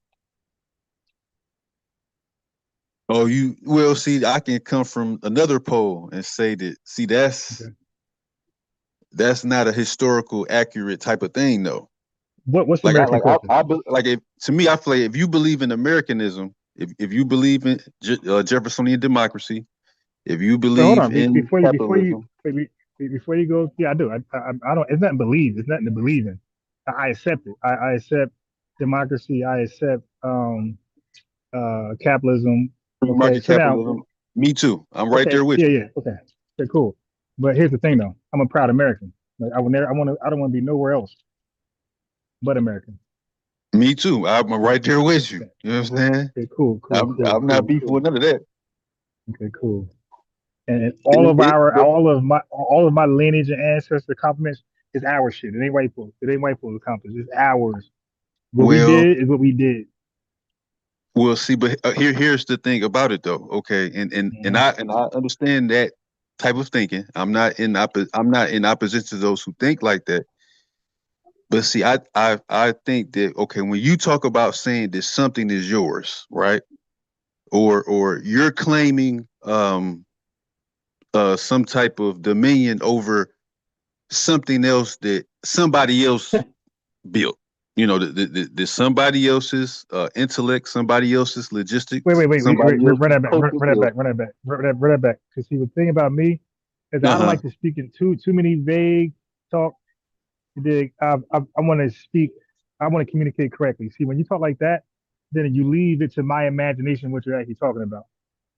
B: Oh, you well see. I can come from another pole and say that. See,
A: Okay.
B: that's not a historical accurate type of thing, though.
A: What's
B: Like I
A: American
B: like
A: culture?
B: like if to me, I feel like if you believe in Americanism, if you believe in Jeffersonian democracy, if you
A: But hold
B: believe
A: on,
B: in capitalism,
A: before you go, yeah, I do. I don't. It's nothing to believe. It's nothing to believe in. I accept it. I accept democracy. I accept capitalism.
B: free
A: Okay,
B: market
A: so now,
B: capitalism, me too. I'm right
A: okay,
B: there with
A: yeah,
B: you.
A: yeah, okay, cool. But here's the thing, though. I'm a proud American. Like I would never. I want to. I don't want to be nowhere else but American.
B: Me too. I'm right there with you.
A: Okay,
B: You know what I'm saying?
A: okay, cool, cool, cool,
B: I'm not
A: cool,
B: beefing
A: cool.
B: with none of that.
A: Okay, cool. And
B: But
A: all of my lineage and ancestor compliments is our shit. It ain't white folks. It ain't white folks' accomplishments. It's ours. What we
B: well,
A: did is what we did.
B: we'll see. But here's the thing about it, though. Okay,
A: Mhm.
B: and I understand that type of thinking. I'm not in opposition to those who think like that. But see, I think that okay, when you talk about saying that something is yours, right? Or you're claiming some type of dominion over something else that somebody else built. You know, the somebody else's intellect, somebody else's logistics, somebody
A: Run
B: else's
A: that back,
B: culture skills.
A: run that back. Because see, the thing about me is I don't
B: Uh-huh.
A: like to speak in too many vague talk. I want to speak. I want to communicate correctly. See, when you talk like that, then you leave it to my imagination what you're actually talking about.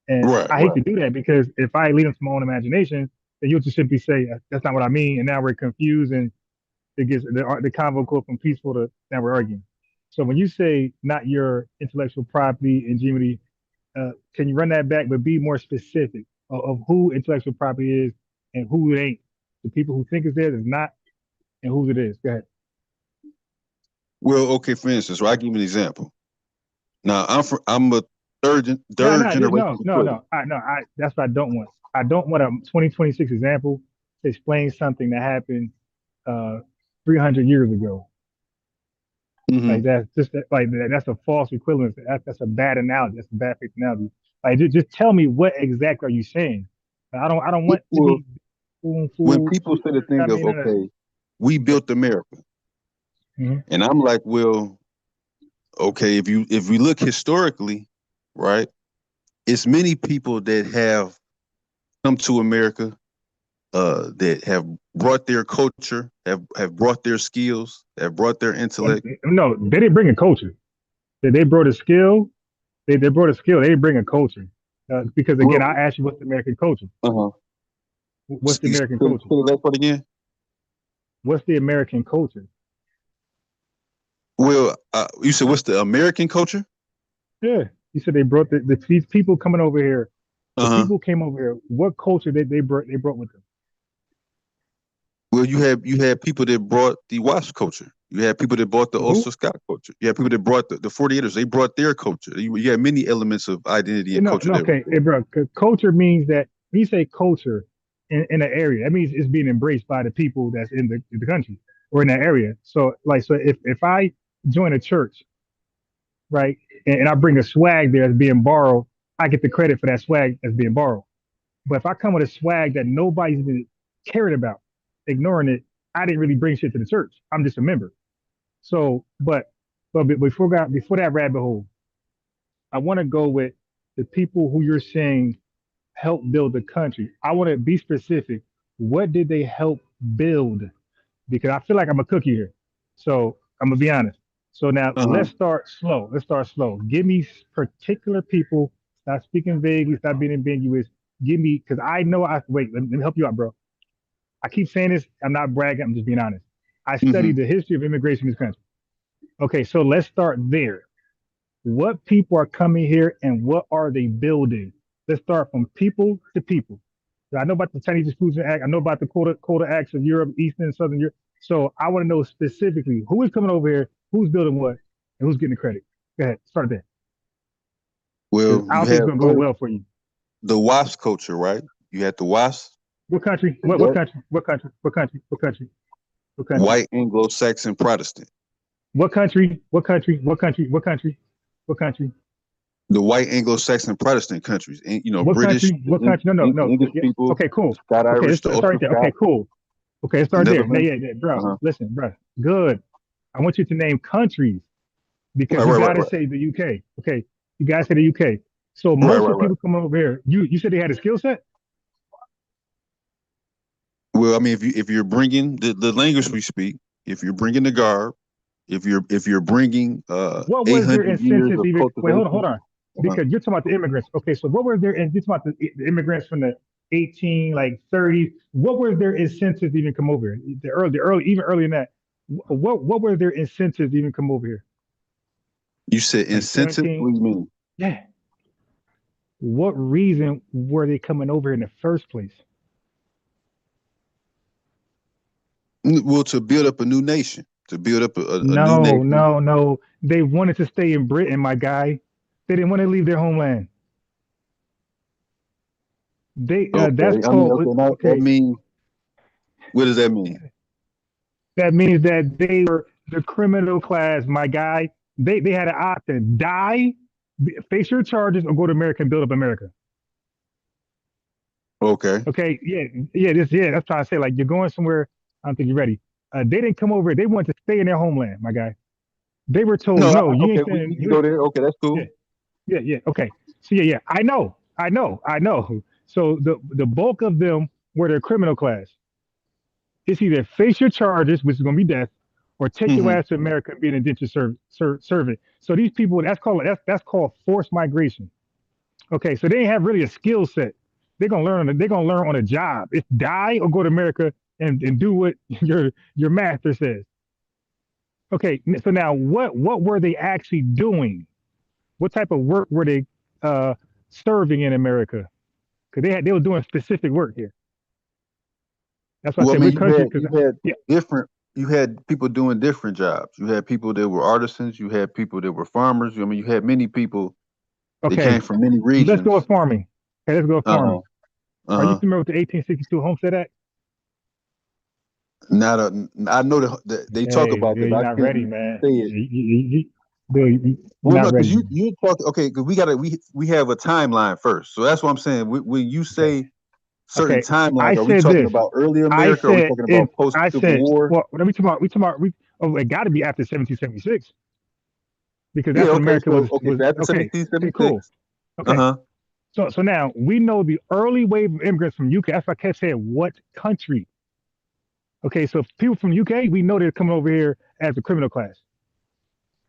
A: And
B: Right,
A: I hate
B: right.
A: to do that because if I lead them to my own imagination, then you'll just simply say that's not what I mean, and now we're confused, and it gets the convo goes from peaceful to now we're arguing. So when you say not your intellectual property, ingenuity, can you run that back, but be more specific of who intellectual property is and who it ain't? The people who think it's theirs is not, and whose it is. Go ahead.
B: Well, okay, for instance, right, I'll give you an example. Now I'm a
A: No,
B: third
A: no,
B: generation Detroiter.
A: That's what I don't want. I don't want a 2026 example to explain something that happened uh 300 years ago. Like
B: Hmm.
A: that's just like that's a false equivalence. That's a bad analogy. That's a bad faith analogy. Like just tell me what exactly are you saying? I don't want to
B: Well,
A: be spoon
B: when
A: fool.
B: people say the
A: I
B: thing of
A: mean,
B: okay, we
A: okay.
B: built America,
A: Mhm.
B: and I'm like, well, okay, if we look historically, right, it's many people that have come to America that have brought their culture, have brought their skills, have brought their intellect.
A: No, they didn't bring a culture. They brought a skill. They brought a skill. They didn't bring a culture. Because again, I
B: Well,
A: asked you what's the American culture.
B: uh-huh.
A: What's the American
B: Say
A: culture?
B: that part again.
A: What's the American culture?
B: Well, you said what's the American culture?
A: Yeah, you said they brought these people coming over here. The
B: Uh-huh.
A: people came over here. What culture they brought with them?
B: Well, you had people that brought the WASP culture. You had people that brought the
A: Who?
B: Ulster Scott culture. You had people that brought the 48ers. They brought their culture. You had many elements of identity and culture
A: No,
B: that were
A: okay, hey,
B: brought.
A: bro. Culture means that when you say culture in an area, that means it's being embraced by the people that's in the country or in that area. So, like, so if I join a church, right, and I bring a swag there that's being borrowed, I get the credit for that swag that's being borrowed. But if I come with a swag that nobody's even caring about, ignoring it, I didn't really bring shit to the church. I'm just a member. So, but before that rabbit hole, I want to go with the people who you're saying help build the country. I want to be specific. What did they help build? Because I feel like I'm a cookie here. So I'm gonna be honest. So now
B: Uh-huh.
A: let's start slow. Let's start slow. Give me particular people. Stop speaking vaguely. Stop being ambiguous. Give me because I know I wait. Let me help you out, bro. I keep saying this. I'm not bragging. I'm just being honest. I
B: Hmm.
A: studied the history of immigration in this country. Okay, so let's start there. What people are coming here and what are they building? Let's start from people to people. I know about the Chinese Exclusion Act. I know about the quota acts of Europe, Eastern and Southern Europe. So I want to know specifically who is coming over here, who's building what, and who's getting the credit. Go ahead, start there. Because
B: Well,
A: I
B: you
A: don't think it's
B: have
A: going to go
B: first
A: well for you.
B: the WASP culture, right? You had the WASP,
A: What country? What
B: that
A: country? What country? What country? What country? What country?
B: white Anglo-Saxon Protestant.
A: What country? What country? What country? What country? What country?
B: The white Anglo-Saxon Protestant countries, and
A: What
B: British,
A: country? What country? No, no,
B: The
A: no.
B: English
A: Yeah.
B: people,
A: Okay,
B: the
A: cool.
B: Scott
A: Okay,
B: Irish, the
A: let's start
B: Ulster
A: right there. Okay,
B: Scots,
A: cool. Okay, let's
B: the
A: start there.
B: Netherlands.
A: Yeah, bro.
B: Uh-huh.
A: Listen, bro. Good. I want you to name countries because
B: Right,
A: you
B: right, right,
A: got to
B: right,
A: say the UK. Okay, you got to say the UK. So
B: right,
A: most
B: right,
A: of the
B: right.
A: people coming over here, you said they had a skill set.
B: Well, I mean, if you're bringing the language we speak, if you're bringing the garb, if you're bringing
A: What was their
B: 800 years
A: incentive
B: of
A: even? Wait, hold
B: cultivation.
A: on,
B: Uh-huh.
A: because you're talking about the immigrants. Okay, so what were their? And you're talking about the immigrants from the 18 like 30. What were their incentives to even come over here? The early, even earlier than that. What were their incentives to even come over here?
B: You said
A: Like
B: incentive.
A: 17.
B: What do you mean?
A: Yeah. What reason were they coming over in the first place?
B: Well, to build up a new nation, to build up a new
A: No,
B: nation.
A: no, no. They wanted to stay in Britain, my guy. They didn't want to leave their homeland. They
B: Okay,
A: that's
B: I mean,
A: called
B: okay, now that
A: okay.
B: means what does that mean?
A: That means that they were the criminal class, my guy. They had an option: die, face your charges, or go to America and build up America.
B: Okay,
A: Okay, yeah, yeah. That's trying to say like you're going somewhere. I don't think you're ready. They didn't come over. They wanted to stay in their homeland, my guy. They were told,
B: no,
A: no, you
B: okay,
A: ain't
B: we,
A: staying.
B: we can
A: You
B: go
A: ain't.
B: there. Okay, that's
A: Yeah,
B: cool.
A: yeah. Okay. So yeah. I know. So the bulk of them were their criminal class. It's either face your charges, which is going to be death, or take your
B: Hmm.
A: ass to America and be an indentured servant. So these people, that's called forced migration. Okay, so they ain't have really a skill set. They're gonna learn on a job. It's die or go to America and do what your master says. Okay, so now what were they actually doing? What type of work were they uh, serving in America? Because they were doing specific work here. That's why I
B: Well, I
A: said we're
B: mean,
A: country. Because yeah,
B: you had people doing different jobs. You had people that were artisans. You had people that were farmers. I mean, you had many people that came
A: okay,
B: from many
A: let's go with
B: regions.
A: farming. Okay, let's go with
B: Uh huh.
A: farming.
B: Uh
A: Are you
B: huh.
A: familiar with the 1862 Homestead Act?
B: Not a. I know that they talk
A: Hey,
B: about that,
A: dude,
B: but
A: you're
B: I
A: not ready,
B: can't
A: man.
B: say it.
A: Dude, you're
B: Well,
A: not
B: no,
A: ready,
B: because you
A: man.
B: you talk okay. Because we have a timeline first, so that's what I'm saying. When you
A: Okay,
B: say certain
A: okay.
B: timelines,
A: I
B: are we
A: said
B: talking
A: this.
B: about early
A: I
B: America? Are we
A: said
B: talking
A: in.
B: about post
A: I
B: Civil
A: said,
B: War?
A: well, what are we talking about? We talking about. Oh, it got to be after 1776 because
B: Yeah.
A: that's when
B: Okay.
A: America
B: So
A: was
B: so after
A: okay. Okay, cool.
B: 1776. Uh
A: Okay,
B: huh.
A: so now we know the early wave of immigrants from UK. That's why I kept saying what country. Okay, so people from UK, we know they're coming over here as a criminal class,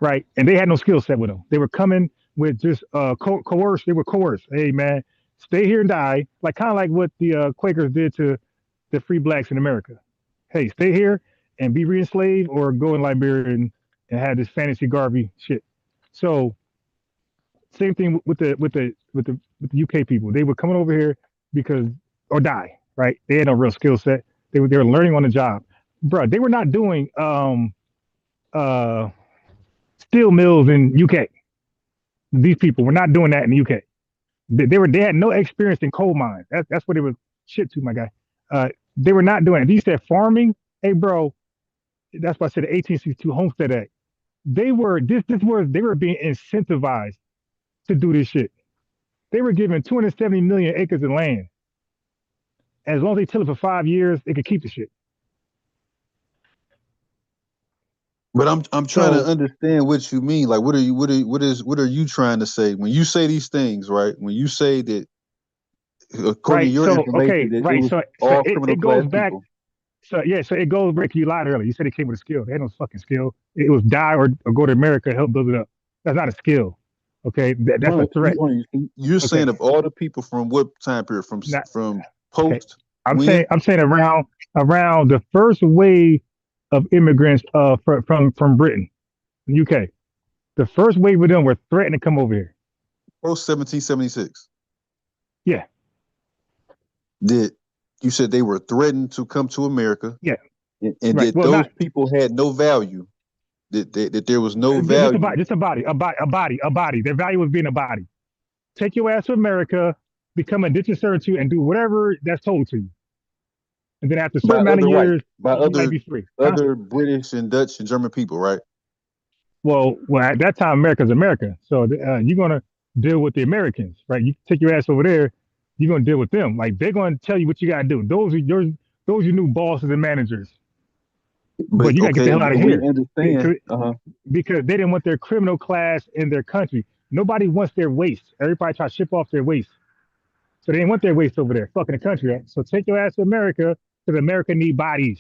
A: right? And they had no skill set with them. They were coming with just coerced. They were coerced. Hey, man, stay here and die. Like kind of like what the Quakers did to the free blacks in America. Hey, stay here and be re-enslaved, or go in Liberia and have this fantasy Garvey shit. So same thing with the UK people. They were coming over here because or die, right? They had no real skill set. They were learning on the job, bro. They were not doing uh steel mills in UK. These people were not doing that in the UK. They had no experience in coal mines. That's what it was shit to, my guy. They were not doing it. These said farming. Hey, bro, that's why I said the 1862 Homestead Act. They were being incentivized to do this shit. They were given 270 million acres of land. As long as they till it for 5 years, they could keep the shit.
B: But I'm trying to
A: So
B: understand what you mean. Like, what are you trying to say when you say these things, right? When you say that, according to
A: right,
B: your
A: so
B: information,
A: okay,
B: that it
A: right,
B: was
A: so
B: all
A: it,
B: criminal
A: it
B: class
A: goes back.
B: people.
A: So yeah, so it goes back. You lied earlier. You said it came with a skill. They had no fucking skill. It was die or go to America and help build it up. That's not a skill. Okay, that's a
B: No,
A: threat.
B: you're
A: Okay,
B: saying of all the people from what time period?
A: not
B: From
A: okay.
B: post
A: I'm saying
B: when?
A: I'm saying around the first wave of immigrants from Britain, UK. The first wave of them were threatening to come over here.
B: Post 1776.
A: Yeah,
B: Did you said they were threatened to come to America,
A: yeah,
B: and
A: right.
B: that
A: Well,
B: those
A: not
B: people had no value. That there was no
A: just a
B: value.
A: body, a body. Their value was being a body. Take your ass to America, become a ditch servitude, and do whatever that's told to you. And then after a certain amount of years,
B: By
A: you might be free. Huh?
B: other British and Dutch and German people, right?
A: Well, at that time, America's America. So you're gonna. deal with the Americans, right? You take your ass over there, you're gonna deal with them. Like they're gonna tell you what you gotta do. Those are your new bosses and managers. But
B: But
A: you gotta get the
B: okay,
A: hell out of
B: we
A: here
B: understand.
A: because, because they didn't want their criminal class in their country. Nobody wants their waste. Everybody try to ship off their waste. So they didn't want their waste over there, fucking the country up. So take your ass to America because America need bodies.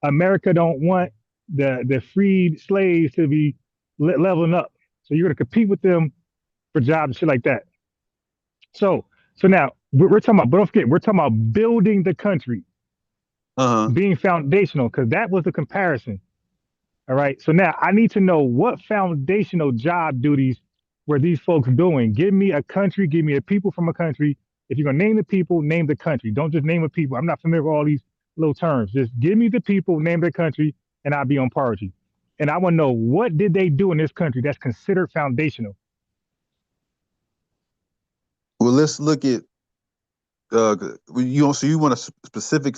A: America don't want the freed slaves to be leveling up. So you're gonna compete with them for jobs and shit like that. So now we're talking about, but don't forget, we're talking about building the country,
B: Uh-huh.
A: being foundational, because that was the comparison. All right. So now I need to know what foundational job duties were these folks doing. Give me a country, give me a people from a country. If you're gonna name the people, name the country. Don't just name a people. I'm not familiar with all these little terms. Just give me the people, name their country, and I'll be on par with you. And I want to know what did they do in this country that's considered foundational.
B: Well, let's look at so you want a specific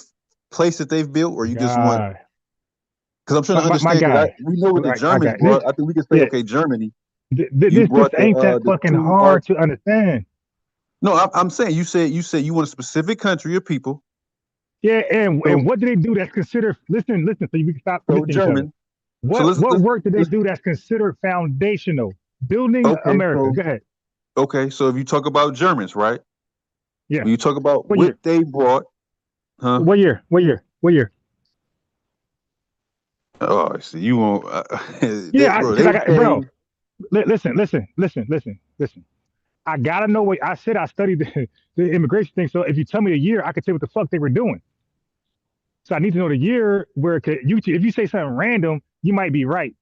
B: place that they've built, or you just want,
A: God,
B: because I'm trying to
A: my
B: understand, because
A: guy.
B: we know what the
A: I
B: Germans
A: got this.
B: brought. I think we can say,
A: Yeah,
B: okay, Germany, you
A: this
B: brought
A: ain't that
B: the
A: fucking
B: two
A: hard
B: arts.
A: to understand.
B: No, I'm saying, you said you want a specific country or people.
A: Yeah, and
B: So
A: what do they do that's considered? Listen, so we can stop
B: so
A: listening to each other.
B: German. So
A: What work do they
B: let's
A: do that's considered foundational? Building
B: okay,
A: America.
B: so
A: Go ahead.
B: so if you talk about Germans, right?
A: Yeah.
B: When you talk about
A: What
B: what
A: year?
B: they brought, huh?
A: What year? What year? What year?
B: Oh, so you won't,
A: Yeah,
B: bro?
A: because
B: They
A: I got bro.
B: came.
A: Listen. I gotta know what I said. I studied the immigration thing. So if you tell me the year, I can tell you what the fuck they were doing. So I need to know the year where you if you say something random, you might be right.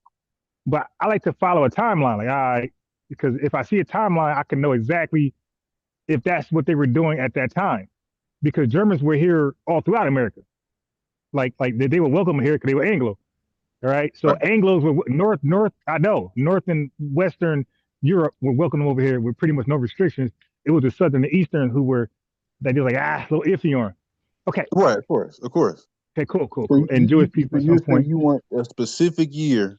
A: But I like to follow a timeline. Like, all right, because if I see a timeline, I can know exactly if that's what they were doing at that time. Because Germans were here all throughout America. Like they were welcome here because they were Anglo. All right. So
B: Right.
A: Anglos were north. I know North and Western Europe were welcome over here with pretty much no restrictions. It was the Southern and Eastern who were that they were like a little iffy on. Okay.
B: Right, of course.
A: Okay. Cool.
B: So
A: And Jewish people
B: so
A: at
B: you're
A: some
B: saying
A: point.
B: you want a specific year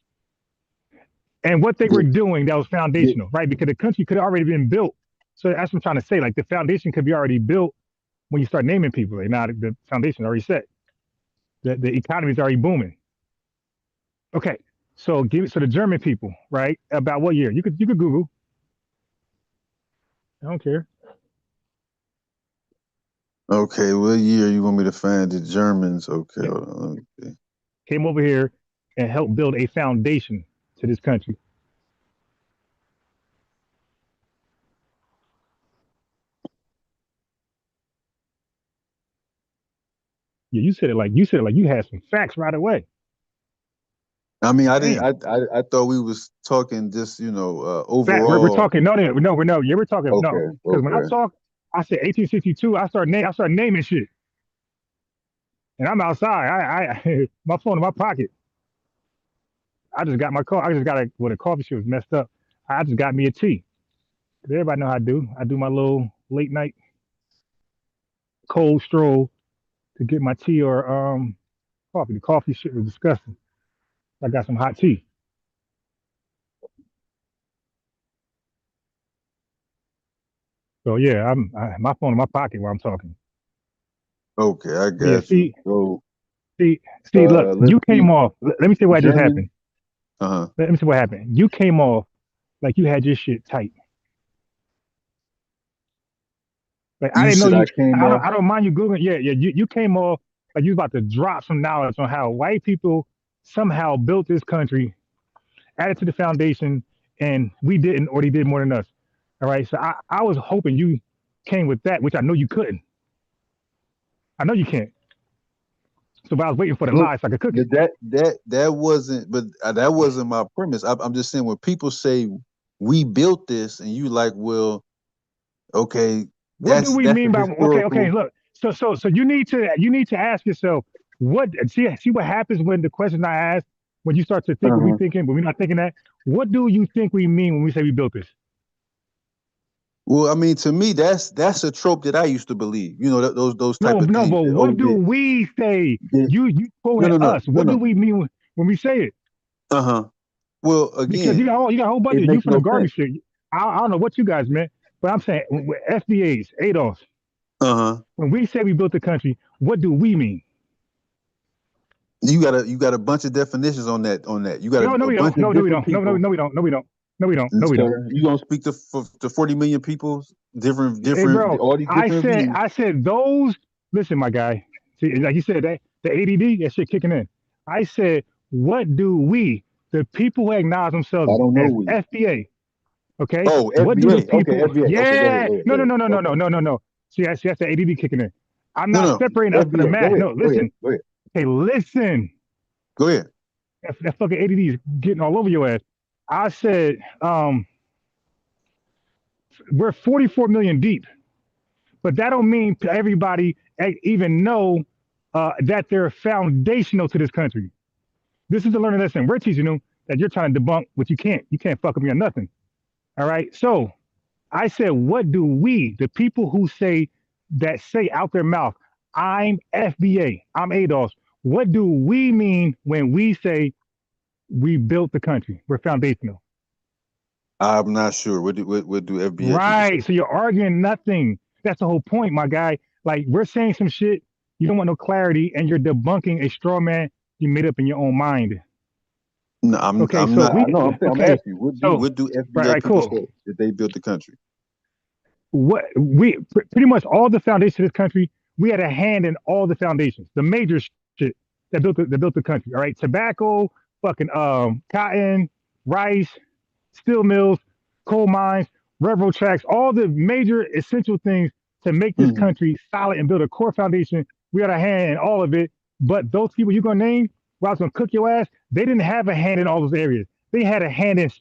A: And what they were
B: that,
A: doing that was
B: that
A: foundational, right? Because the country could have already been built. So that's what I'm trying to say. Like the foundation could be already built when you start naming people. Like now the foundation is already set. The economy is already booming. Okay. So the German people, right? About what year? You could Google. I don't care.
B: okay, what year you want me to find the Germans? Okay,
A: Yeah.
B: hold on, let me see.
A: Came over here and helped build a foundation to this country. Yeah, you said it like you had some facts right away.
B: I mean, I didn't.
A: Damn.
B: I thought we was talking just,
A: Fact. We're
B: overall.
A: talking. No. Yeah, we're talking. No,
B: Okay,
A: because when I
B: okay.
A: talk, I said 1862. I start naming shit, and I'm outside. I my phone in my pocket. I just got my car. I just got the coffee shit was messed up. I just got me a tea. Everybody know how I do. I do my little late night cold stroll to get my tea or coffee. The coffee shit was disgusting. I got some hot tea. So yeah, my phone in my pocket while I'm talking.
B: Okay, I
A: Yeah,
B: got you. So
A: see, look,
B: let's
A: you came
B: see.
A: off. Let me see what just
B: German.
A: happened.
B: Uh-huh.
A: Let me see what happened. You came off like you had your shit tight. Like I
B: You
A: didn't know
B: said
A: you.
B: I came off.
A: I don't mind you googling. Yeah. You came off like you was about to drop some knowledge on how white people somehow built this country, added to the foundation, and we didn't, or they did more than us. All right. So I was hoping you came with that, which I know you couldn't. I know you can't. So but I was waiting for the
B: But
A: lie so I could cook it.
B: that wasn't. But that wasn't my premise. I'm just saying, when people say we built this, and you like, well, okay,
A: What do we
B: that's a
A: mean by okay?
B: historical.
A: Look, so you need to ask yourself what see what happens when the question I ask when you start to think what we
B: Uh-huh.
A: thinking, but we're not thinking that. What do you think we mean when we say we built this?
B: Well, I mean, to me, that's a trope that I used to believe. Those type of
A: No,
B: things.
A: but
B: That,
A: what
B: oh,
A: do we say?
B: that,
A: You
B: no,
A: quoting
B: no, no,
A: us?
B: no,
A: What do
B: no.
A: we mean when we say it?
B: Uh huh. Well,
A: Because
B: again,
A: you got a whole bunch
B: it
A: of you
B: makes
A: from the
B: no sense.
A: garbage shit. I don't know what you guys meant, but I'm saying FBAs, ADOS.
B: Uh-huh.
A: When we say we built the country, what do we mean?
B: You got a bunch of definitions on that. You got
A: No, no,
B: a
A: we
B: bunch
A: don't.
B: of
A: No, no, we
B: different
A: don't. No, no,
B: people.
A: no, we don't. No, we don't. No, we don't.
B: And
A: No, we don't.
B: sir, you gonna speak to 40 million people,
A: Hey,
B: different,
A: bro,
B: all these different views.
A: I said those. Listen, my guy. See, like you said, that the ADD, that shit kicking in. I said, what do we, the people who acknowledge themselves
B: I don't know
A: as
B: we.
A: FBA, okay?
B: Oh,
A: What do the
B: FBA. Okay,
A: people?
B: FBA. Okay, go ahead,
A: Yeah.
B: go ahead,
A: No,
B: go
A: no,
B: ahead.
A: no, no, no, no,
B: Okay.
A: no, no, no. See, that's the ADD kicking in. I'm
B: No,
A: not
B: no.
A: separating us from the
B: FBA. Go
A: mass.
B: ahead.
A: No,
B: Go ahead.
A: listen.
B: Go ahead.
A: Okay, listen.
B: Go ahead.
A: That fucking ADD is getting all over your ass. I said, we're 44 million deep. But that don't mean everybody even know that they're foundational to this country. This is a learning lesson. We're teaching them that you're trying to debunk what you can't. You can't fuck with me on nothing. All right. So I said, what do we, the people who say that say out their mouth, I'm FBA, I'm ADOS, what do we mean when we say we built the country? We're foundational.
B: I'm not sure. What do FBA people say?
A: Right. So you're arguing nothing. That's the whole point, my guy. Like we're saying some shit, you don't want no clarity, and you're debunking a straw man you made up in your own mind.
B: No, I'm
A: Okay,
B: I'm
A: so
B: not. I
A: we
B: know. I'm
A: okay,
B: asking you. What do
A: so
B: what do
A: right,
B: FBA
A: right,
B: people
A: cool.
B: say that they built the country?
A: What we pretty much all the foundations of this country, we had a hand in all the foundations, the major shit that built the country. All right, tobacco, fucking cotton, rice, steel mills, coal mines, railroad tracks, all the major essential things to make this
B: Hmm.
A: country solid and build a core foundation. We had a hand in all of it. But those people you're gonna name, where I was gonna cook your ass, they didn't have a hand in all those areas. They had a hand in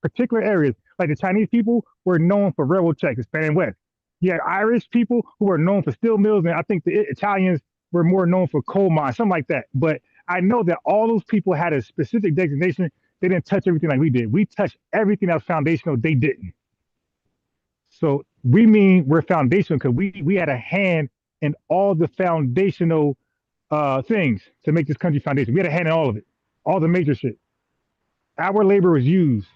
A: particular areas. Like the Chinese people were known for railroad tracks, spanning west. You had Irish people who were known for steel mills, and I think the Italians were more known for coal mines, something like that. But I know that all those people had a specific designation. They didn't touch everything like we did. We touched everything that was foundational. They didn't. So we mean we're foundational because we had a hand in all the foundational things to make this country foundation. We had a hand in all of it, all the major shit. Our labor was used.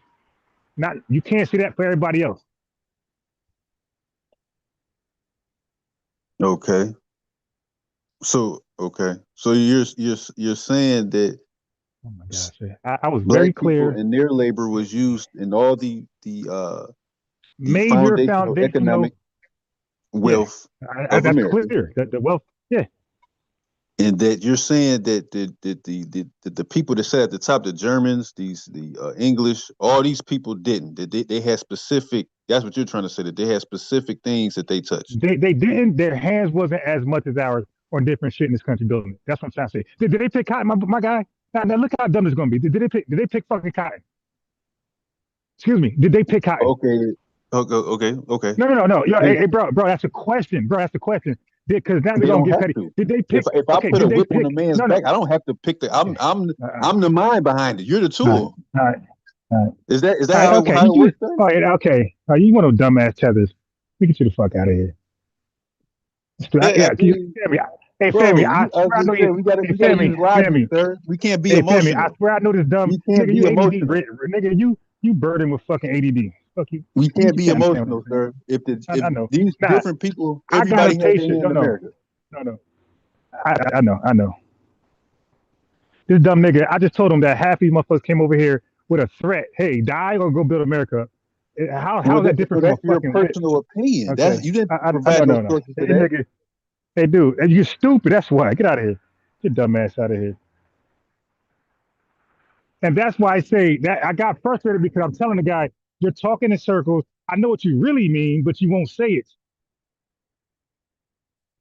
A: Not you can't say that for everybody else.
B: Okay. So you're saying that
A: Oh my gosh, I was very
B: black people
A: clear.
B: and their labor was used in all the
A: Major
B: foundational economic
A: foundational, yeah,
B: wealth of
A: that's
B: America,
A: clear. That the wealth, yeah,
B: and that you're saying that the people that sat at the top, the Germans, the English, all these people didn't. That they had specific. That's what you're trying to say. That they had specific things that they touched.
A: they didn't. Their hands wasn't as much as ours on different shit in this country building it. That's what I'm trying to say. Did they pick cotton, my guy? Now look how dumb it's gonna be. Did they pick fucking cotton? Excuse me. Did they pick cotton?
B: Okay. Okay.
A: No, no, no, no. Yo,
B: They
A: bro, that's a question, bro. That's a question. Because now they're
B: they
A: gonna
B: don't
A: get
B: have
A: petty.
B: to.
A: Did they
B: If
A: pick?
B: if I
A: Okay,
B: put a
A: did they
B: whip on a
A: pick?
B: man's
A: No, no.
B: back, I don't have to pick the.
A: Okay.
B: I'm the mind behind it. You're the
A: All right.
B: tool.
A: All right. All right.
B: Is that
A: All right. Okay.
B: how
A: You
B: it
A: just.
B: works, sir?
A: All right. Okay. You want no dumbass tethers? We get you the fuck out of here.
B: Yeah,
A: Yeah.
B: I
A: Can you,
B: mean,
A: Femi, hey,
B: bro,
A: Femi. I
B: I
A: swear I know
B: just
A: you.
B: said
A: Hey,
B: we gotta use logic,
A: Femi.
B: sir. We can't be
A: Hey, Femi. I
B: emotional.
A: swear I know this dumb
B: We can't
A: nigga.
B: be
A: You ADD,
B: emotional.
A: nigga. You burdened with fucking ADD. Fuck you.
B: We
A: You
B: can't be
A: can't understand what
B: emotional,
A: I'm saying.
B: sir. If
A: I know.
B: these
A: Nah,
B: different people,
A: I got a
B: everybody has their
A: patient.
B: hand
A: No,
B: in
A: no,
B: America.
A: no, no. I know. I know. This dumb nigga, I just told him that half these motherfuckers came over here with a threat. Hey, die or go build America. How
B: Well,
A: is that different
B: so
A: from a
B: that's your
A: fucking lit?
B: personal opinion. That's
A: Okay.
B: you didn't
A: I
B: provide
A: no,
B: no
A: no, no.
B: sources
A: Hey,
B: to that.
A: nigga. Hey, dude. You're stupid. That's why. Get out of here. Get your dumb ass out of here. And that's why I say that I got frustrated because I'm telling the guy, you're talking in circles. I know what you really mean, but you won't say it.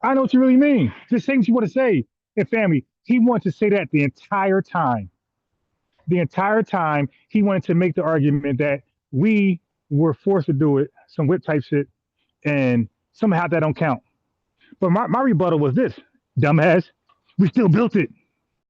A: I know what you really mean. Just say what you want to say. And family, he wanted to say that the entire time. The entire time he wanted to make the argument that we were forced to do it, some whip type shit, and somehow that don't count. But my rebuttal was this, dumbass, we still built it.